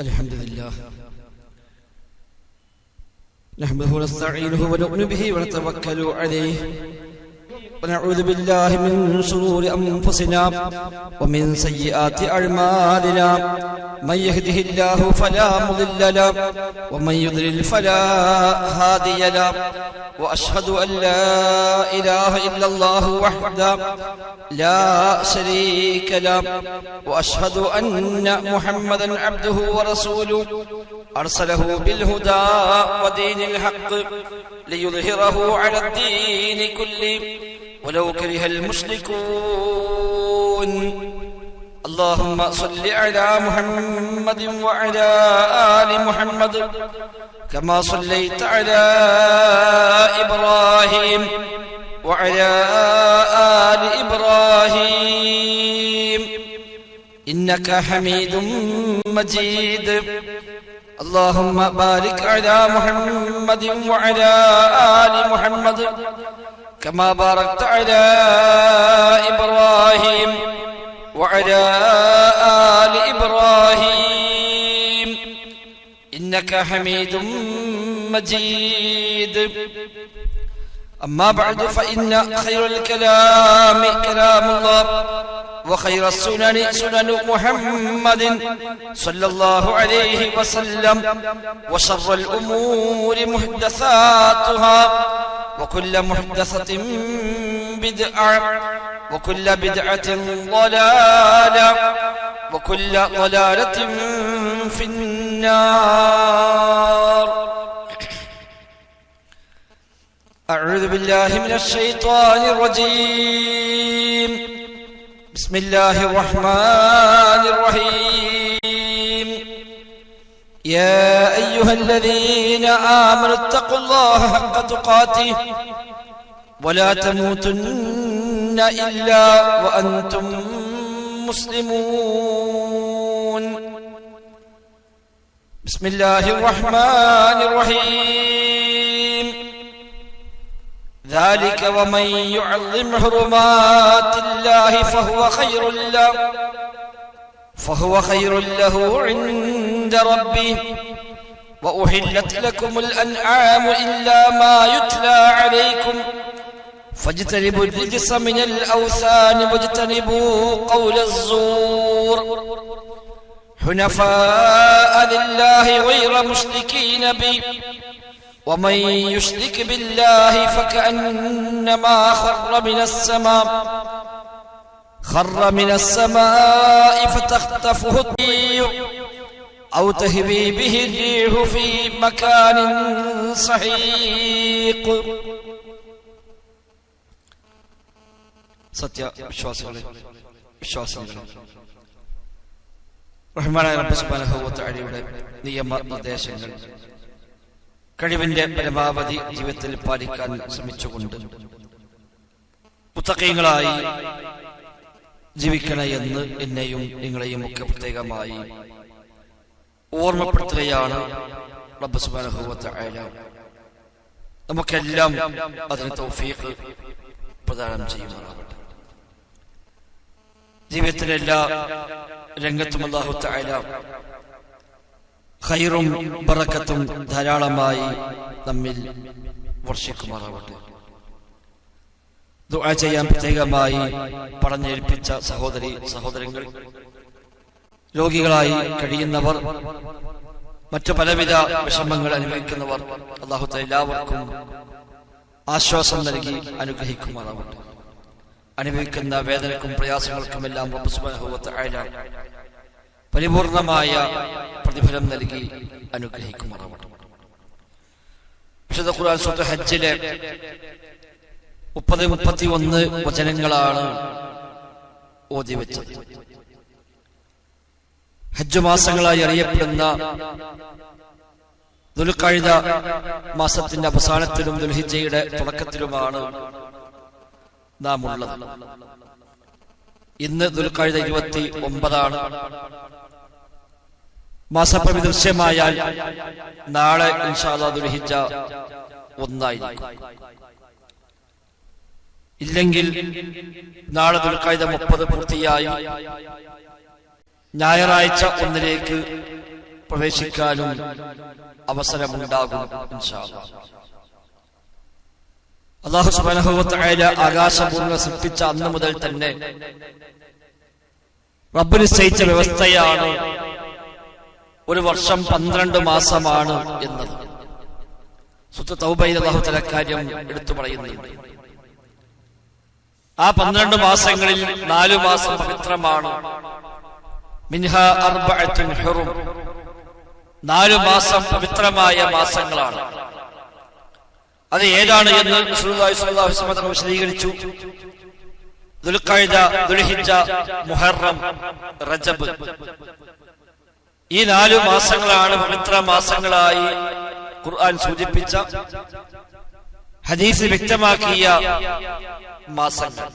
الحمد لله نحمده ونستعينه ونؤمن به ونتوكل عليه ونعوذ بالله من شرور أنفسنا ومن سيئات أعمالنا من يهده الله فلا مضل له ومن يضلل فلا هادي له وأشهد أن لا إله إلا الله وحده لا شريك له وأشهد أن محمدا عبده ورسوله أرسله بالهدى ودين الحق ليظهره على الدين كله ولو كره المشركون اللهم صل على محمد وعلى آل محمد كما صليت على إبراهيم وعلى آل إبراهيم إنك حميد مجيد اللهم بارك على محمد وعلى آل محمد كما باركت على إبراهيم وعلى آل إبراهيم إنك حميد مجيد أما بعد فإن خير الكلام كلام الله وخير السنن سنن محمد صلى الله عليه وسلم وشر الأمور محدثاتها وكل محدثة بدعة وكل بدعة ضلالة وكل ضلالة في النار أعوذ بالله من الشيطان الرجيم بسم الله الرحمن الرحيم يا أيها الذين آمنوا اتقوا الله حق تقاته ولا تموتن إلا وأنتم مسلمون بسم الله الرحمن الرحيم ذلك ومن يعظم حرمات الله فهو خير له عند ربه وأحلت لكم الأنعام إلا ما يتلى عليكم فاجتنبوا الرجس من الأوثان واجتنبوا قول الزور حنفاء لله غير مشركين به ومن يشرك بالله فكأنما خر من السماء فتخطفه الطير أو تهوي به الريح في مكان سحيق സത്യ വിശ്വാസികളെ റഹ്മാനായ റബ്ബ് സുബ്ഹാനഹു വ തആലയുടെ നിയമ നിർദ്ദേശങ്ങൾ കഴിവിന്റെ പരമാവധി ജീവിതത്തിൽ പാലിക്കാൻ ശ്രമിച്ചുകൊണ്ട് മുത്തഖീങ്ങളായി ജീവിക്കണേ എന്ന് എന്നെയും നിങ്ങളെയും ഒക്കെ പ്രത്യേകമായി ഓർമ്മപ്പെടുത്തുകയാണ് റബ്ബ് സുബ്ഹാനഹു വ തആല. നമുക്കെല്ലാം അതിന് തൗഫീഖ് പ്രദാനം ചെയ്യുമാറാവട്ടെ. ജീവിതത്തിലെ എല്ലാ രംഗത്തും അല്ലാഹു തആല ഖൈറും ബറക്കത്തും ധാരാളമായി നമ്മിൽ വർഷിക്കുമാറാവട്ടെ. ദുആ ചെയ്യാൻ പ്രത്യേകമായി പറഞ്ഞേൽപ്പിച്ച സഹോദരങ്ങൾ, രോഗികളായി കഴിയുന്നവർ, മറ്റു പലവിധ വിഷമങ്ങൾ അനുഭവിക്കുന്നവർ, അല്ലാഹു തആല എല്ലാവർക്കും ആശ്വാസം നൽകി അനുഗ്രഹിക്കുമാറാവട്ടെ. അനുഭവിക്കുന്ന വേദനക്കും പ്രയാസങ്ങൾക്കുമെല്ലാം റബ്ബ് സുബ്ഹാനഹു വ തആല പരിപൂർണമായ പ്രതിഫലം നൽകി അനുഗ്രഹിക്കുമാറാവട്ടെ. വിശുദ്ധ ഖുർആൻ സൂറത്തുൽ ഹജ്ജിലെ 30-31 വചനങ്ങളാണ് ഓതി വെച്ചത്. ഹജ്ജ് മാസങ്ങളായി അറിയപ്പെടുന്ന ദുൽഖഅദ മാസത്തിന്റെ അവസാനത്തിലും ദുൽഹിജ്ജയുടെ തുടക്കത്തിലുമാണ് നാം ഉള്ളത്. ഇന്ന് ദുൽഖഅദ 29 മാസപ്പിറവി ദൃശ്യമായാൽ നാളെ ഇൻഷാ അല്ലാഹ് ദുൽഹിജ്ജ 1 ഇല്ലെങ്കിൽ നാളെ ദുൽഖഅദ 30 പൂർത്തിയായി ഞായറാഴ്ച 1 പ്രവേശിക്കാനും അവസരമുണ്ടാകും ഇൻഷാ അല്ലാഹ്. അല്ലാഹു സുബ്ഹാനഹു വ തആല ആകാശഭൂമികളെ സൃഷ്ടിച്ച അന്ന് മുതൽ തന്നെ റബ്ബ് നിശ്ചയിച്ച വ്യവസ്ഥയാണ് ഒരു വർഷം 12 മാസമാണ് എന്നത്. സൂറത്ത് തൗബയിൽ അല്ലാഹു തആല കാര്യം എടുത്തു പറയുന്നുണ്ട്. ആ 12 മാസങ്ങളിൽ 4 മാസം പവിത്രമാണ്. മിൻഹാ അർബഅത്തുൻ ഹുറും, 4 മാസം പവിത്രമായ മാസങ്ങളാണ്. അത് ഏതാണ് എന്ന് റസൂലുള്ളാഹി സ്വല്ലല്ലാഹു അലൈഹി വസല്ലം വിശദീകരിച്ചു. ദുൽഖഅദ, ദുൽഹിജ്ജ, മുഹറം, റജബ്. ഈ 4 മാസങ്ങളാണ് പവിത്ര മാസങ്ങളായി ഖുർആൻ സൂചിപ്പിച്ച, ഹദീസ് വ്യക്തമാക്കിയ മാസങ്ങൾ.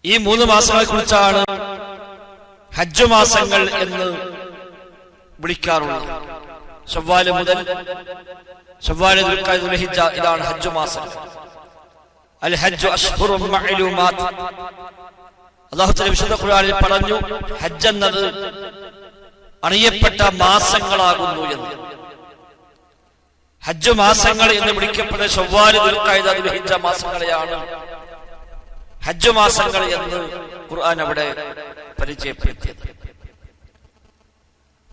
ഈ 3 മാസങ്ങളെ കുറിച്ചാണ് ഹജ്ജ് മാസങ്ങൾ എന്ന് വിളിക്കാറുള്ളത്. ശവ്വാല് മുതൽ ശവ്വാല്, ദുൽഖഅദ, ദുൽഹിജ്ജ, ഇതാണ് ഹജ്ജ് മാസം. അൽ ഹജ്ജു അശ്ഹുറും മഅലൂമാത്ത്. അല്ലാഹു തആല വിശുദ്ധ ഖുർആനിൽ പറഞ്ഞു, ഹജ്ജ് എന്നത് അറിയപ്പെട്ട മാസങ്ങളാകുന്നു എന്ന്. ഹജ്ജ് മാസങ്ങൾ എന്ന് വിളിക്കപ്പെട്ട ശവ്വാല്, ദുൽഖഅദ, ദുൽഹിജ്ജ മാസങ്ങളെയാണ് ഹജ്ജ് മാസങ്ങൾ എന്ന് ഖുർആൻ അവിടെ പരിചയപ്പെടുത്തിയത്.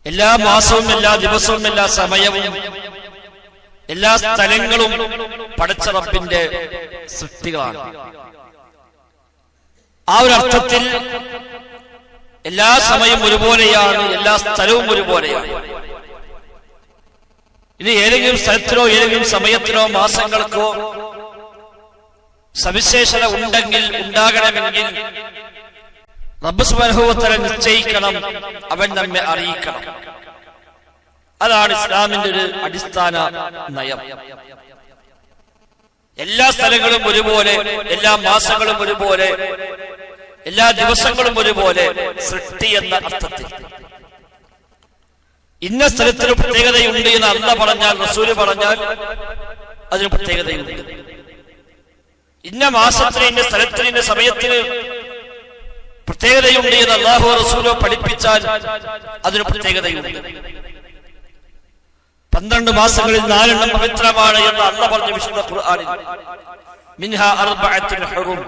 എല്ലാ മാസവും, എല്ലാ ദിവസവും, എല്ലാ സമയവും, എല്ലാ സ്ഥലങ്ങളും പടച്ച റബ്ബിന്റെ സൃഷ്ടികളാണ്. ആ ഒരു അർത്ഥത്തിൽ എല്ലാ സമയവും ഒരുപോലെയാണ്, എല്ലാ സ്ഥലവും ഒരുപോലെയാണ്. ഇനി ഏതെങ്കിലും സ്ഥലത്തിനോ ഏതെങ്കിലും സമയത്തിനോ മാസങ്ങൾക്കോ സവിശേഷത ഉണ്ടെങ്കിൽ, ഉണ്ടാകണമെങ്കിൽ റബ്ബ് സുബ്ഹാനഹു വ തആല നിശ്ചയിക്കണം, അവൻ നമ്മെ അറിയിക്കണം. അതാണ് ഇസ്ലാമിന്റെ ഒരു അടിസ്ഥാന നയം. എല്ലാ സ്ഥലങ്ങളും ഒരുപോലെ, എല്ലാ മാസങ്ങളും ഒരുപോലെ, എല്ലാ ദിവസങ്ങളും ഒരുപോലെ, സൃഷ്ടി എന്ന അർത്ഥത്തിൽ. ഇന്ന സ്ഥലത്തിന് പ്രത്യേകതയുണ്ട് എന്ന് അല്ലാഹ് പറഞ്ഞാൽ, റസൂല് പറഞ്ഞാൽ അതിന് പ്രത്യേകതയുണ്ട്. ഇന്ന മാസത്തിന്, ഇന്ന സ്ഥലത്തിന്, ഇന്ന സമയത്തിന് പ്രത്യേകതയുണ്ട് എന്ന് അല്ലാഹു റസൂലോ പഠിപ്പിച്ചാൽ അതിന് പ്രത്യേകതയുണ്ട്. 12 മാസങ്ങളിൽ 4 പവിത്രമാണ് എന്ന് അല്ലാഹ് പറഞ്ഞ വിശുദ്ധ ഖുർആനിൽ. മിൻഹാ അർബഅത്തുൻ ഹുറും,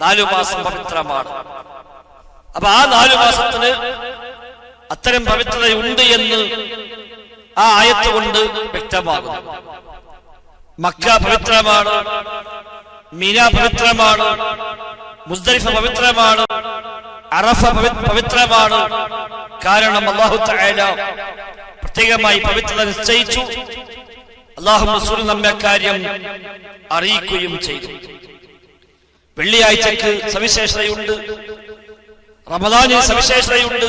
4 മാസം പവിത്രമാണ്. അപ്പൊ ആ 4 മാസത്തിന് അത്തരം പവിത്രതയുണ്ട് എന്ന് ആ ആയത്ത് കൊണ്ട് വ്യക്തമാകുന്നു. മക്ക പവിത്രമാണ്, മിന പവിത്രമാണ്, മുസ്ദലിഫ പവിത്രമാണ്, അറഫ പവിത്രമാണ്. കാരണം അല്ലാഹു തആല പ്രത്യേകമായി പവിത്രത നിശ്ചയിച്ചു. അല്ലാഹു റസൂൽ നമ്മെ കാര്യം അറിയിക്കുകയും ചെയ്തു. വെള്ളിയാഴ്ചക്ക് സവിശേഷതയുണ്ട്, റമദാനിൽ സവിശേഷതയുണ്ട്.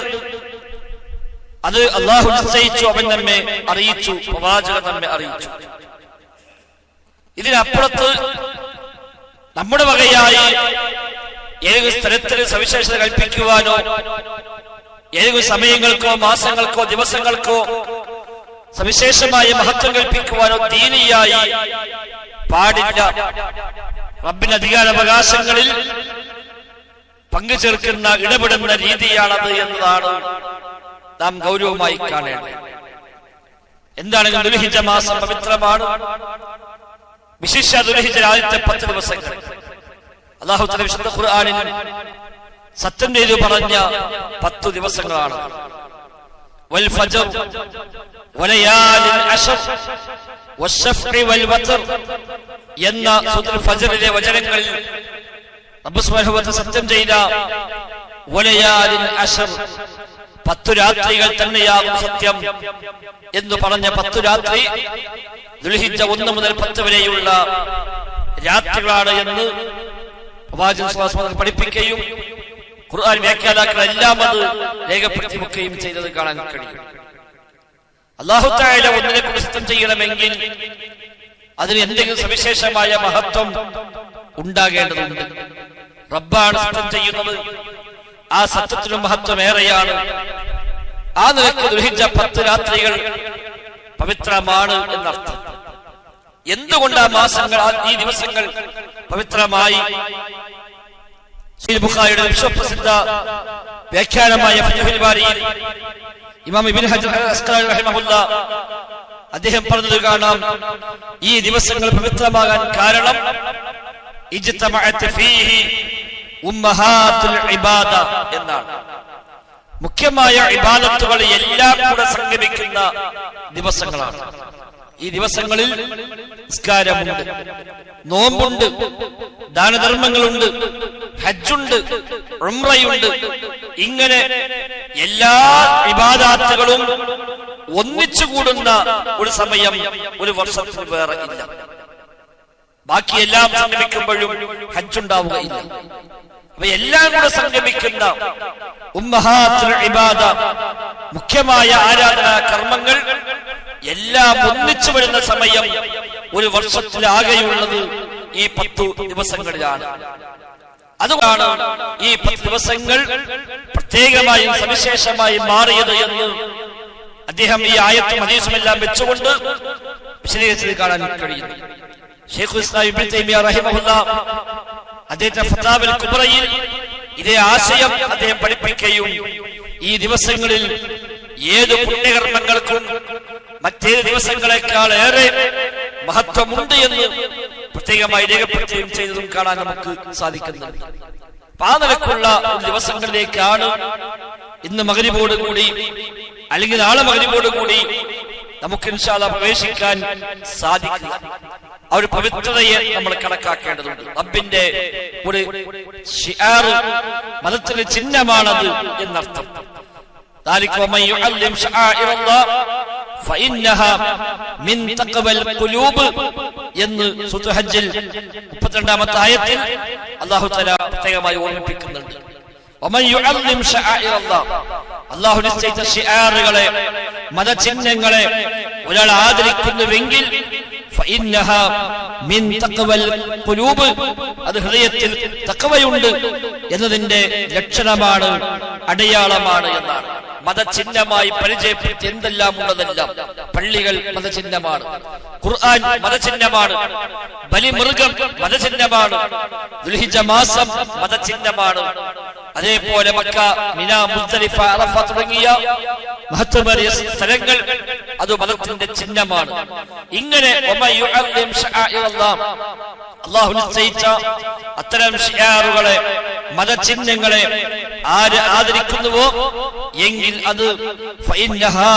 അത് അല്ലാഹു നിശ്ചയിച്ചു, അവൻ നമ്മെ അറിയിച്ചു, പ്രവാചകൻ നമ്മെ അറിയിച്ചു. ഇതിനപ്പുറത്ത് നമ്മുടെ വകയായി ഏതെങ്കിലും സ്ഥലത്തിന് സവിശേഷത കൽപ്പിക്കുവാനോ ഏതെങ്കിലും സമയങ്ങൾക്കോ മാസങ്ങൾക്കോ ദിവസങ്ങൾക്കോ സവിശേഷമായ മഹത്വം കൽപ്പിക്കുവാനോ ദീനിയായി പാടില്ല. റബ്ബിന്റെ അധികാരാവകാശങ്ങളിൽ പങ്കുചേർക്കുന്ന, ഇടപെടുന്ന രീതിയാണത് എന്നതാണ് നാം ഗൗരവമായി കാണേണ്ടത്. എന്താണെങ്കിലും ദുൽഹിജ്ജ മാസം പവിത്രമാണ്. വിശിഷ്യ ദുൽഹിജ്ജ ആദ്യത്തെ 10 ദിവസങ്ങൾ അല്ലാഹു തആല വിശുദ്ധ ഖുർആനിൽ സത്യം ചെയ്തു പറഞ്ഞ 10 ദിവസങ്ങളാണ്. വൽ ഫജ്ർ വലയാലിൻ അശ്ർ വശഫ്ഇ വൽ വത്ർ എന്ന സൂറത്തുൽ ഫജ്റിലെ വചനങ്ങളിൽ റബ്ബ് സുബ്ഹാനഹു വ തആല സത്യം ചെയ്ത വലയാലിൻ അശ്ർ, 10 രാത്രികൾ തന്നെയാകും സത്യം എന്ന് പറഞ്ഞ 10 രാത്രി ദുൽഹിജ്ജ 1 മുതൽ 10 വരെയുള്ള രാത്രികളാണ് എന്ന് പ്രവാചകൻ സ്വല്ലല്ലാഹു അലൈഹി വസല്ലം പഠിപ്പിക്കുകയും ഖുർആൻ വ്യാഖ്യാതാക്കൾ എല്ലാം അത് രേഖപ്പെടുത്തി വെക്കുകയും ചെയ്തത് കാണാൻ കഴിയും. അല്ലാഹു തആല ഒന്നിനെ കുറിച്ച് സത്യം ചെയ്യണമെങ്കിൽ അതിന് എന്തെങ്കിലും സവിശേഷമായ മഹത്വം ഉണ്ടാകേണ്ടതുണ്ട്. റബ്ബാണ് സത്യം ചെയ്യുന്നത്, ആ സത്യത്തിനും മഹത്വം ഏറെയാണ്. ആ നിലയ്ക്ക് ദുൽഹിജ്ജ 10 രാത്രികൾ പവിത്രമാണ് എന്നർത്ഥം. എന്തുകൊണ്ട് ആ മാസങ്ങൾ, ഈ ദിവസങ്ങൾ പവിത്രമായി? സഹീഹ് ബുഖാരിയുടെ വിശ്വപ്രസിദ്ധ വ്യാഖ്യാനമായ ഫത്ഹുൽ ബാരിയിൽ ഇമാം ഇബ്നു ഹജർ അസ്ഖലാനി റഹിമഹുല്ലാ അദ്ദേഹം പറഞ്ഞത് കാണാം, ഈ ദിവസങ്ങൾ പവിത്രമാകാൻ കാരണം ഇജ്തമഅത് ഫീഹി ഉമ്മഹാത്തുൽ ഇബാദ എന്നാണ്. മുഖ്യമായ ഇബാദത്തുകൾ എല്ലാം കൂടെ സംഗമിക്കുന്ന ദിവസങ്ങളാണ്. ഈ ദിവസങ്ങളിൽ നിസ്കാരമുണ്ട്, നോമ്പുണ്ട്, ദാനധർമ്മങ്ങളുണ്ട്, ഹജ്ജുണ്ട്, ഉംറയുണ്ട്. ഇങ്ങനെ എല്ലാ ഇബാദത്തുകളും ഒന്നിച്ചുകൂടുന്ന ഒരു സമയം ഒരു വർഷത്തിൽ വേറെ ഇല്ല. ബാക്കിയെല്ലാം സംഗമിക്കുമ്പോഴും ഹജ്ജുണ്ടാവുകയില്ല. അപ്പൊ എല്ലാം കൂടെ സംഗമിക്കുന്ന ഉമ്മഹാത്തുൽ ഇബാദ, മുഖ്യമായ ആരാധനാ കർമ്മങ്ങൾ എല്ലാം ഒന്നിച്ചു വരുന്ന സമയം ഒരു വർഷത്തിലാകെയുള്ളത് ഈ 10 ദിവസങ്ങളിലാണ്. അതുകൊണ്ടാണ് ഈ 10 ദിവസങ്ങൾ പ്രത്യേകമായും സവിശേഷമായി മാറിയത് എന്ന് അദ്ദേഹം ഈ ആയത്തും ഹദീസും എല്ലാം വെച്ചുകൊണ്ട് വിശദീകരിച്ചത് കാണാൻ കഴിയുന്നു. ശൈഖുൽ ഇസ്ലാം ഇബ്നു തൈമിയ്യ റഹിമഹുല്ലാ അദ്ദേഹത്തിന്റെ ഫതാവൽ കുബ്രയിൽ ഇതേ ആശയം അദ്ദേഹം പഠിപ്പിക്കുകയും ഈ ദിവസങ്ങളിൽ ഏത് പുണ്യകർമ്മങ്ങൾക്കും മറ്റേത് ദിവസങ്ങളെക്കാൾ ഏറെ മഹത്വമുണ്ട് എന്ന് പ്രത്യേകമായി രേഖപ്പെടുത്തുകയും ചെയ്തതും കാണാൻ നമുക്ക് സാധിക്കുന്നുണ്ട്. ആ നിലക്കുള്ള ദിവസങ്ങളിലേക്കാണ് ഇന്ന് മഗ്രിബോട് കൂടി അല്ലെങ്കിൽ നാളെ മഗ്രിബോട് കൂടി നമുക്ക് ഇൻഷാ അല്ലാഹ് പ്രവേശിക്കാൻ സാധിക്കുക. ആ ഒരു പവിത്രതയെ നമ്മൾ കണക്കാക്കേണ്ടതുണ്ട്. റബ്ബിന്റെ ഒരു ശിആർ, മതത്തിന്റെ ചിഹ്നമാണത് എന്നർത്ഥം. ذلك ومن يعلم شعائر الله فإنها من تقوى القلوب എന്ന് സൂറത്തുൽ ഹജ്ജിൽ 32-ാമത്തെ ആയത്തിൽ അല്ലാഹു തആല പ്രത്യേകമായി ഓർമ്മിപ്പിക്കുന്നുണ്ട്. ومن يعلم شعائر الله, അല്ലാഹു നിശ്ചയിച്ച ശിആറുകളെ, മതചിഹ്നങ്ങളെ ഒരാൾ ആദരിക്കുന്നുവെങ്കിൽ فإنها من تقوى القلوب, അത് ഹൃദയത്തിൽ തഖ്വയുണ്ട് എന്നതിന്റെ ലക്ഷണമാണ്, അടയാളമാണ് എന്നാണ്. മതചിഹ്നമായി പരിചയപ്പെടുത്തി എന്തെല്ലാം ഉള്ളതെല്ലാം. പള്ളികൾ മതചിഹ്നമാണ്, ഖുർആൻ മതചിഹ്നമാണ്, ബലിമൃഗം മതചിഹ്നമാണ്, ദുൽഹിജ്ജ മാസം മതചിഹ്നമാണ്. അതേപോലെ മക്ക, മിന, മുസ്ദലിഫ, അറഫ തുടങ്ങിയ മഹത്വമേറിയ സ്ഥലങ്ങൾ അത് മതത്തിന്റെ ചിഹ്നമാണ്. ഇങ്ങനെ അല്ലാഹു നിശ്ചയിച്ച അത്തരം ശിആറുകളെ, മതചിഹ്നങ്ങളെ ആര് ആദരിക്കുന്നുവോ എങ്കിൽ അത് ഫഇന്നഹാ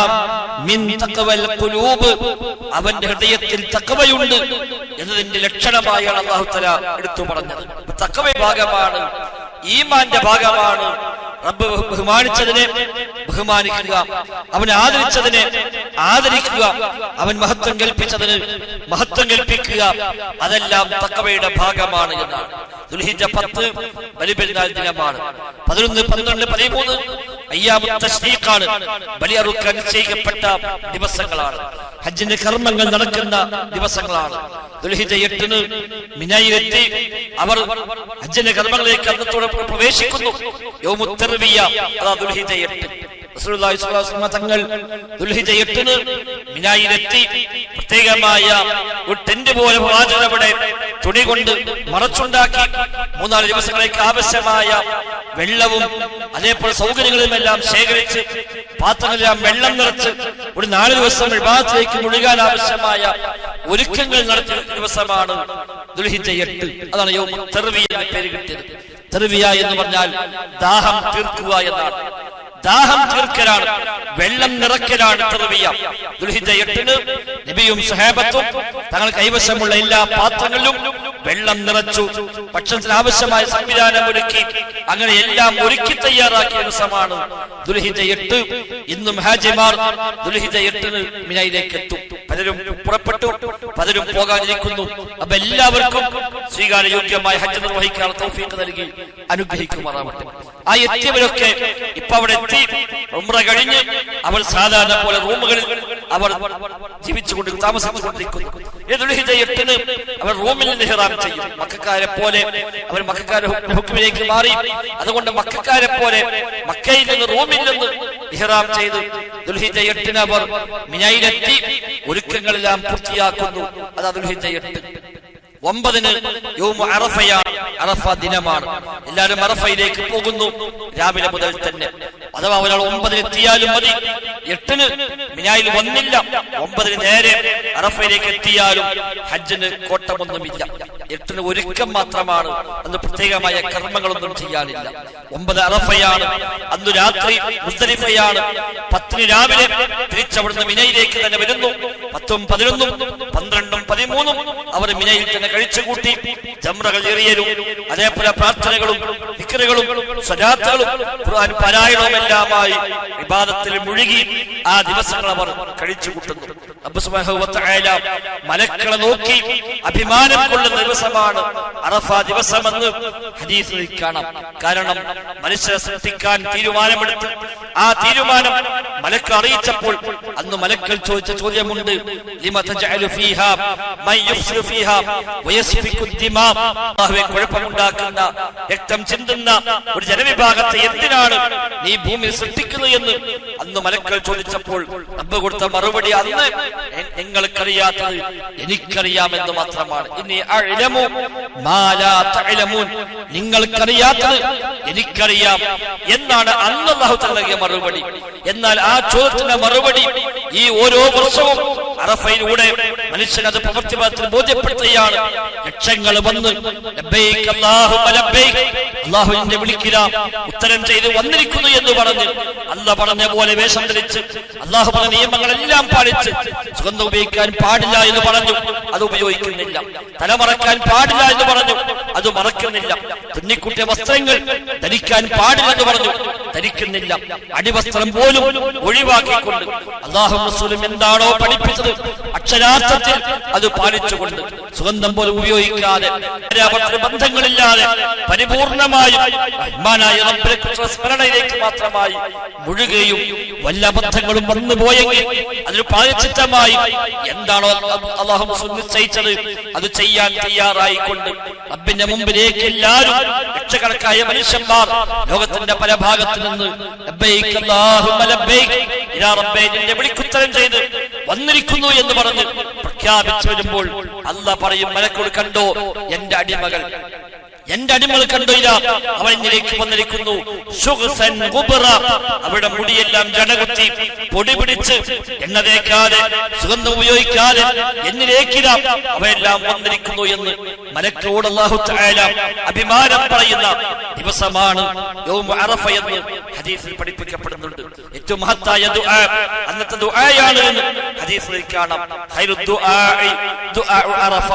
മിൻ തഖ്വൽ ഖുലൂബ്, അവന്റെ ഹൃദയത്തിൽ തഖ്വയുണ്ട് എന്നതിന്റെ ലക്ഷണമായാണ് അല്ലാഹു തആല എടുത്തു പറഞ്ഞത്. തഖ്വ ഭാഗമാണ്, ഈമാന്റെ ഭാഗമാണ്. റബ്ബ് ബഹുമാനിച്ചതിനെ ബഹുമാനിക്കുക, അവൻ ആദരിച്ചതിനെ ആദരിക്കുക, അവൻ മഹത്വം കൽപ്പിച്ചതിന് മഹത്വം കൽപ്പിക്കുക, അതെല്ലാം തഖ്വയുടെ ഭാഗമാണ് എന്നാണ്. ദുൽഹിജ്ജ 10 ബലിപെരുന്നാൾ ദിനമാണ്. 11, 12, 13 അയ്യാമുൽ തശ്രീഖാണ്, ബലിയറുക്കാൻ നിശ്ചയിക്കപ്പെട്ട ദിവസങ്ങളാണ്. ഹജ്ജിന്റെ കർമ്മങ്ങൾ നടക്കുന്ന ദിവസങ്ങളാണ്. ദുൽഹിജ്ജ 8 മിനായിലെത്തി അവർ ഹജ്ജിന്റെ കർമ്മങ്ങളിലേക്ക് അന്നത്തോടെ പ്രവേശിക്കുന്നു. യൗമുൽ തർവിയ, അതാ ദുൽഹിജ്ജ 8. റസൂലുള്ളാഹി സ്വല്ലല്ലാഹു അലൈഹി വസല്ലം തങ്ങൾ ദുൽഹിജ്ജ 8 മിനായിലെത്തി പ്രത്യേകമായ ഒരു ടെന്റ് പോലെ പ്രവാചകരുടെ തുണി കൊണ്ട് മറച്ചുണ്ടാക്കി 3-4 ദിവസങ്ങളേക്ക് ആവശ്യമായ വെള്ളവും അതേപോലെ സൗകര്യങ്ങളും എല്ലാം ശേഖരിച്ച് പാത്രങ്ങളെല്ലാം വെള്ളം നിറച്ച് ഒരു 4 ദിവസം ഇബാദത്തിലേക്ക് മുഴുകാൻ ആവശ്യമായ ഒരുക്കങ്ങൾ നടത്തിയ ദിവസമാണ് ദുൽഹിജ്ജ 8. അതാണ് യൗമുൽ തർവിയ എന്ന പേര് കിട്ടിയത്. തർവിയ എന്ന് പറഞ്ഞാൽ ദാഹം തീർക്കുക എന്നാണ്. ദാഹം തീർക്കലാണ്, വെള്ളം നിറയ്ക്കലാണ് തർവിയ. ദുൽഹിജ്ജ 8 നബിയും സ്വഹാബത്തും തങ്ങൾ കൈവശമുള്ള എല്ലാ പാത്രങ്ങളിലും വെള്ളം നിറച്ചു, ഭക്ഷണത്തിന് ആവശ്യമായ സംവിധാനം ഒരുക്കി, അങ്ങനെ എല്ലാം ഒരുക്കി തയ്യാറാക്കിയ ദിവസമാണ് ദുൽഹിജ്ജ 8. ഇന്നും ഹാജിമാർ ദുൽഹിജ്ജ 8 മിനയിലേക്ക് എത്തും. പലരും പുറപ്പെട്ടു, പലരും പോകാനിരിക്കുന്നു. അപ്പൊ എല്ലാവർക്കും സ്വീകാര്യയോഗ്യമായ ഹജ്ജ് നിർവഹിക്കാൻ തൗഫീഖ് നൽകി അനുഗ്രഹിക്കുമാറാവട്ടെ. ആ എത്തിയവരൊക്കെ ഇപ്പൊ അവിടെ എത്തി, ഉംറ കഴിഞ്ഞ് അവർ സാധാരണ പോലെ റൂമുകളിൽ അവർ ജീവിച്ചുകൊണ്ട് താമസിച്ചുകൊണ്ടിരിക്കുന്നു. ദുൽഹിജ്ജ 8 അവർ റൂമിൽ നിന്ന് ഇഹ്റാം ചെയ്യും. മക്കക്കാരെ പോലെ അവർ മക്കക്കാരുടെ ഹുക്മിലേക്ക് മാറി. അതുകൊണ്ട് മക്കക്കാരെ പോലെ മക്കയിൽ നിന്ന് റൂമിൽ നിന്ന് ഇഹ്റാം ചെയ്ത് ദുൽഹിജ്ജ 8 അവർ മിനയിലെത്തി ഒരുക്കങ്ങളെല്ലാം പൂർത്തിയാക്കുന്നു. അതാ ദുൽഹിജ്ജ 8. 9 യൗമു അറഫയാണ്, അറഫ ദിനമാണ്. എല്ലാവരും അറഫയിലേക്ക് പോകുന്നു രാവിലെ മുതൽ തന്നെ. അഥവാ ഒരാൾ 9-ന് എത്തിയാലും മതി, 8-ന് മിനായിൽ വന്നില്ല, 9-ന് നേരെ അറഫയിലേക്ക് എത്തിയാലും ഹജ്ജിന് കോട്ടമൊന്നുമില്ല. 8-ന് ഒരുക്കം മാത്രമാണ്, അന്ന് പ്രത്യേകമായ കർമ്മങ്ങളൊന്നും ചെയ്യാനില്ല. 9 അറഫയാണ്, അന്ന് രാത്രി മുസ്ദലിഫയാണ്. 10-ന് രാവിലെ തിരിച്ചവിടുന്ന് മിനയിലേക്ക് തന്നെ വരുന്നു. 10-ഉം 11-ഉം 12-ഉം 13-ഉം അവർ മിനയിൽ തന്നെ കഴിച്ചുകൂട്ടി ജംറകൾ എറിയലും അതേപോലെ പ്രാർത്ഥനകളും ദിക്റുകളും സ്വലാത്തുകളും ഖുർആൻ പാരായണവുമെല്ലാമായി ഇബാദത്തിൽ മുഴുകി ആ ദിവസങ്ങൾ അവർ കഴിച്ചുകൂട്ടുന്നു. റബ്ബ് സുബ്ഹാനഹു വ തആല മലക്കളെ നോക്കി അഭിമാനം കൊള്ളുന്ന ദിവസമാണ് അറഫ ദിവസമെന്ന് ഹദീസിൽ കാണാം. കാരണം മനുഷ്യരെ സൃഷ്ടിക്കാൻ തീരുമാനമെടുത്ത് ആ തീരുമാനം മലക്കൾ അറിയിച്ചപ്പോൾ അന്ന് മലക്കൾ ചോദിച്ച ചോദ്യമുണ്ട്, ലിമ തജഅലു ഫീഹാ മൻ യുഫ്സിദു ഫീഹാ വയസ്ഫികു ദിമാ. അല്ലാഹുവേ, കുഴപ്പമുണ്ടാക്കുന്ന, രക്തം ചിന്തുന്ന ഒരു ജനവിഭാഗത്തെ എന്തിനാണ് നീ ഭൂമിയിൽ സൃഷ്ടിക്കുന്നത് എന്ന് അന്ന് മലക്കൾ ചോദിച്ചപ്പോൾ റബ്ബ് കൊടുത്ത മറുപടി, അന്ന് നിങ്ങൾക്കറിയാത്തത് എനിക്കറിയാമെന്ന് മാത്രമാണ്. ഇന്നീ അഅ്ലമു മാ ലാ തഅലമൂൻ. നിങ്ങൾക്കറിയാത്തത് എനിക്കറിയാം എന്നാണ് അന്ന് അല്ലാഹു തആല നൽകിയ മറുപടി. എന്നാൽ ആ ചോദ്യത്തിന്റെ മറുപടി ഈ ഓരോ വർഷവും അറഫയിലൂടെ മനുഷ്യൻ അത് പ്രവൃത്തിപഥത്തിൽ ബോധ്യപ്പെടുത്തുകയാണ്. ലക്ഷങ്ങൾ വന്ന് ലബ്ബൈക് അല്ലാഹുമ്മ ലബ്ബൈക്, അല്ലാഹുവിനെ വിളിക്കുക, ഉത്തരം ചെയ്ത് വന്നിരിക്കുന്നു എന്ന് പറഞ്ഞ് അല്ലാഹു പറഞ്ഞ പോലെ വേഷം ധരിച്ച് അല്ലാഹു പറഞ്ഞ നിയമങ്ങളെല്ലാം പാലിച്ച് സുഗന്ധം ഉപയോഗിക്കാൻ പാടില്ല എന്ന് പറഞ്ഞു, അത് ഉപയോഗിക്കുന്നില്ല. തലമറക്കാൻ പാടില്ല എന്ന് പറഞ്ഞു, അത് മറക്കുന്നില്ല. തുന്നിക്കുട്ടിയ വസ്ത്രങ്ങൾ ധരിക്കാൻ പാടില്ലെന്ന് പറഞ്ഞു, ധരിക്കുന്നില്ല. അടിവസ്ത്രം പോലും ഒഴിവാക്കിക്കൊണ്ട് അല്ലാഹുവും റസൂലും എന്താണോ പഠിപ്പിച്ചത് അക്ഷരാർത്ഥത്തിൽ അത് പാലിച്ചുകൊണ്ട് സുഗന്ധം പോലും ഉപയോഗിക്കാതെ ബന്ധങ്ങളില്ലാതെ പരിപൂർണമായും റഹ്മാനായ റബ്ബിനെ സ്മരണയിലേക്ക് മാത്രമായി മുഴുകുകയും വല്ല ബന്ധങ്ങളും വന്നു പോയെങ്കിൽ അതിന് പ്രായശ്ചിത്തമായി എന്താണോ അല്ലാഹു നിശ്ചയിച്ചത് അത് ചെയ്യാൻ തയ്യാറായിക്കൊണ്ട് റബ്ബിന്റെ മുമ്പിലേക്ക് എല്ലാവരും ലക്ഷക്കണക്കായ മനുഷ്യന്മാർ ലോകത്തിന്റെ പല ഭാഗത്തു നിന്ന് ലബ്ബൈക് അല്ലാഹുമ്മ ലബ്ബൈക്, യാ റബ്ബേ നിന്റെ വിളിക്കുത്തരം ചെയ്ത് വന്നിരിക്കുന്നു എന്ന് പറഞ്ഞ് പ്രഖ്യാപിച്ചു വരുമ്പോൾ അല്ലാഹ് പറയും, മലക്കുകൾ കണ്ടോ എന്റെ അടിമകൾ കണ്ടോ, ഇല്ല അവൻ എന്നിലേക്ക് വന്നിരിക്കുന്നു. അവരുടെ മുടിയെല്ലാം ജടകുത്തി പൊടി പിടിച്ച് എണ്ണ തേക്കാതെ സുഗന്ധം ഉപയോഗിക്കാതെ എന്നിലേക്കില്ല അവയെല്ലാം വന്നിരിക്കുന്നു എന്ന് മലക്കോട് അല്ലാഹു തആല അഭിമാനം പറയുന്ന ദിവസമാണ് യൗമു അറഫ എന്ന് ഹദീസിൽ പഠിപ്പിക്കപ്പെടുന്നുണ്ട്. ഏറ്റവും മഹത്തായ ദുആ അന്നത്തെ ദുആയാണ് എന്ന് ഹദീസിൽ കാണാം. ഖൈറു ദുആഇ ദുആഉ അറഫ,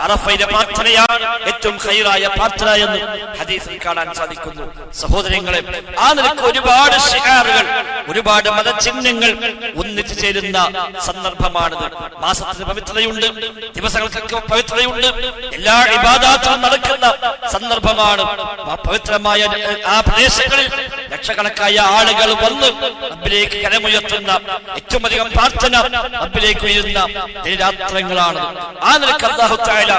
അറഫയിലെ പ്രാർത്ഥനയാണ് ഏറ്റവും ഖൈറായ പ്രാർത്ഥന എന്ന് ഹദീസിൽ കാണാൻ സാധിക്കുന്നു. സഹോദരങ്ങളെ, ആ നിലയ്ക്ക് ഒരുപാട് ശിആറുകൾ, ഒരുപാട് മതചിഹ്നങ്ങൾ ഒന്നിച്ചു ചേരുന്ന സന്ദർഭമാണിത്. മാസത്തിന് പവിത്രതയുണ്ട്, ദിവസങ്ങൾക്കൊക്കെ പവിത്രതയുണ്ട്, എല്ലാ ഇബാദത്തും നടക്കുന്ന സന്ദർഭമാണ്. പവിത്രമായ ആ പ്രദേശങ്ങളിൽ ലക്ഷക്കണക്കായ ആളുകൾ വന്ന് റബ്ബിലേക്ക് കരമുയർത്തുന്ന ഏറ്റവും അധികം പ്രാർത്ഥന റബ്ബിലേക്ക് ഉയരുന്ന രാത്രങ്ങളാണ്. ആ നിലയ്ക്ക് അല്ലാഹു തആല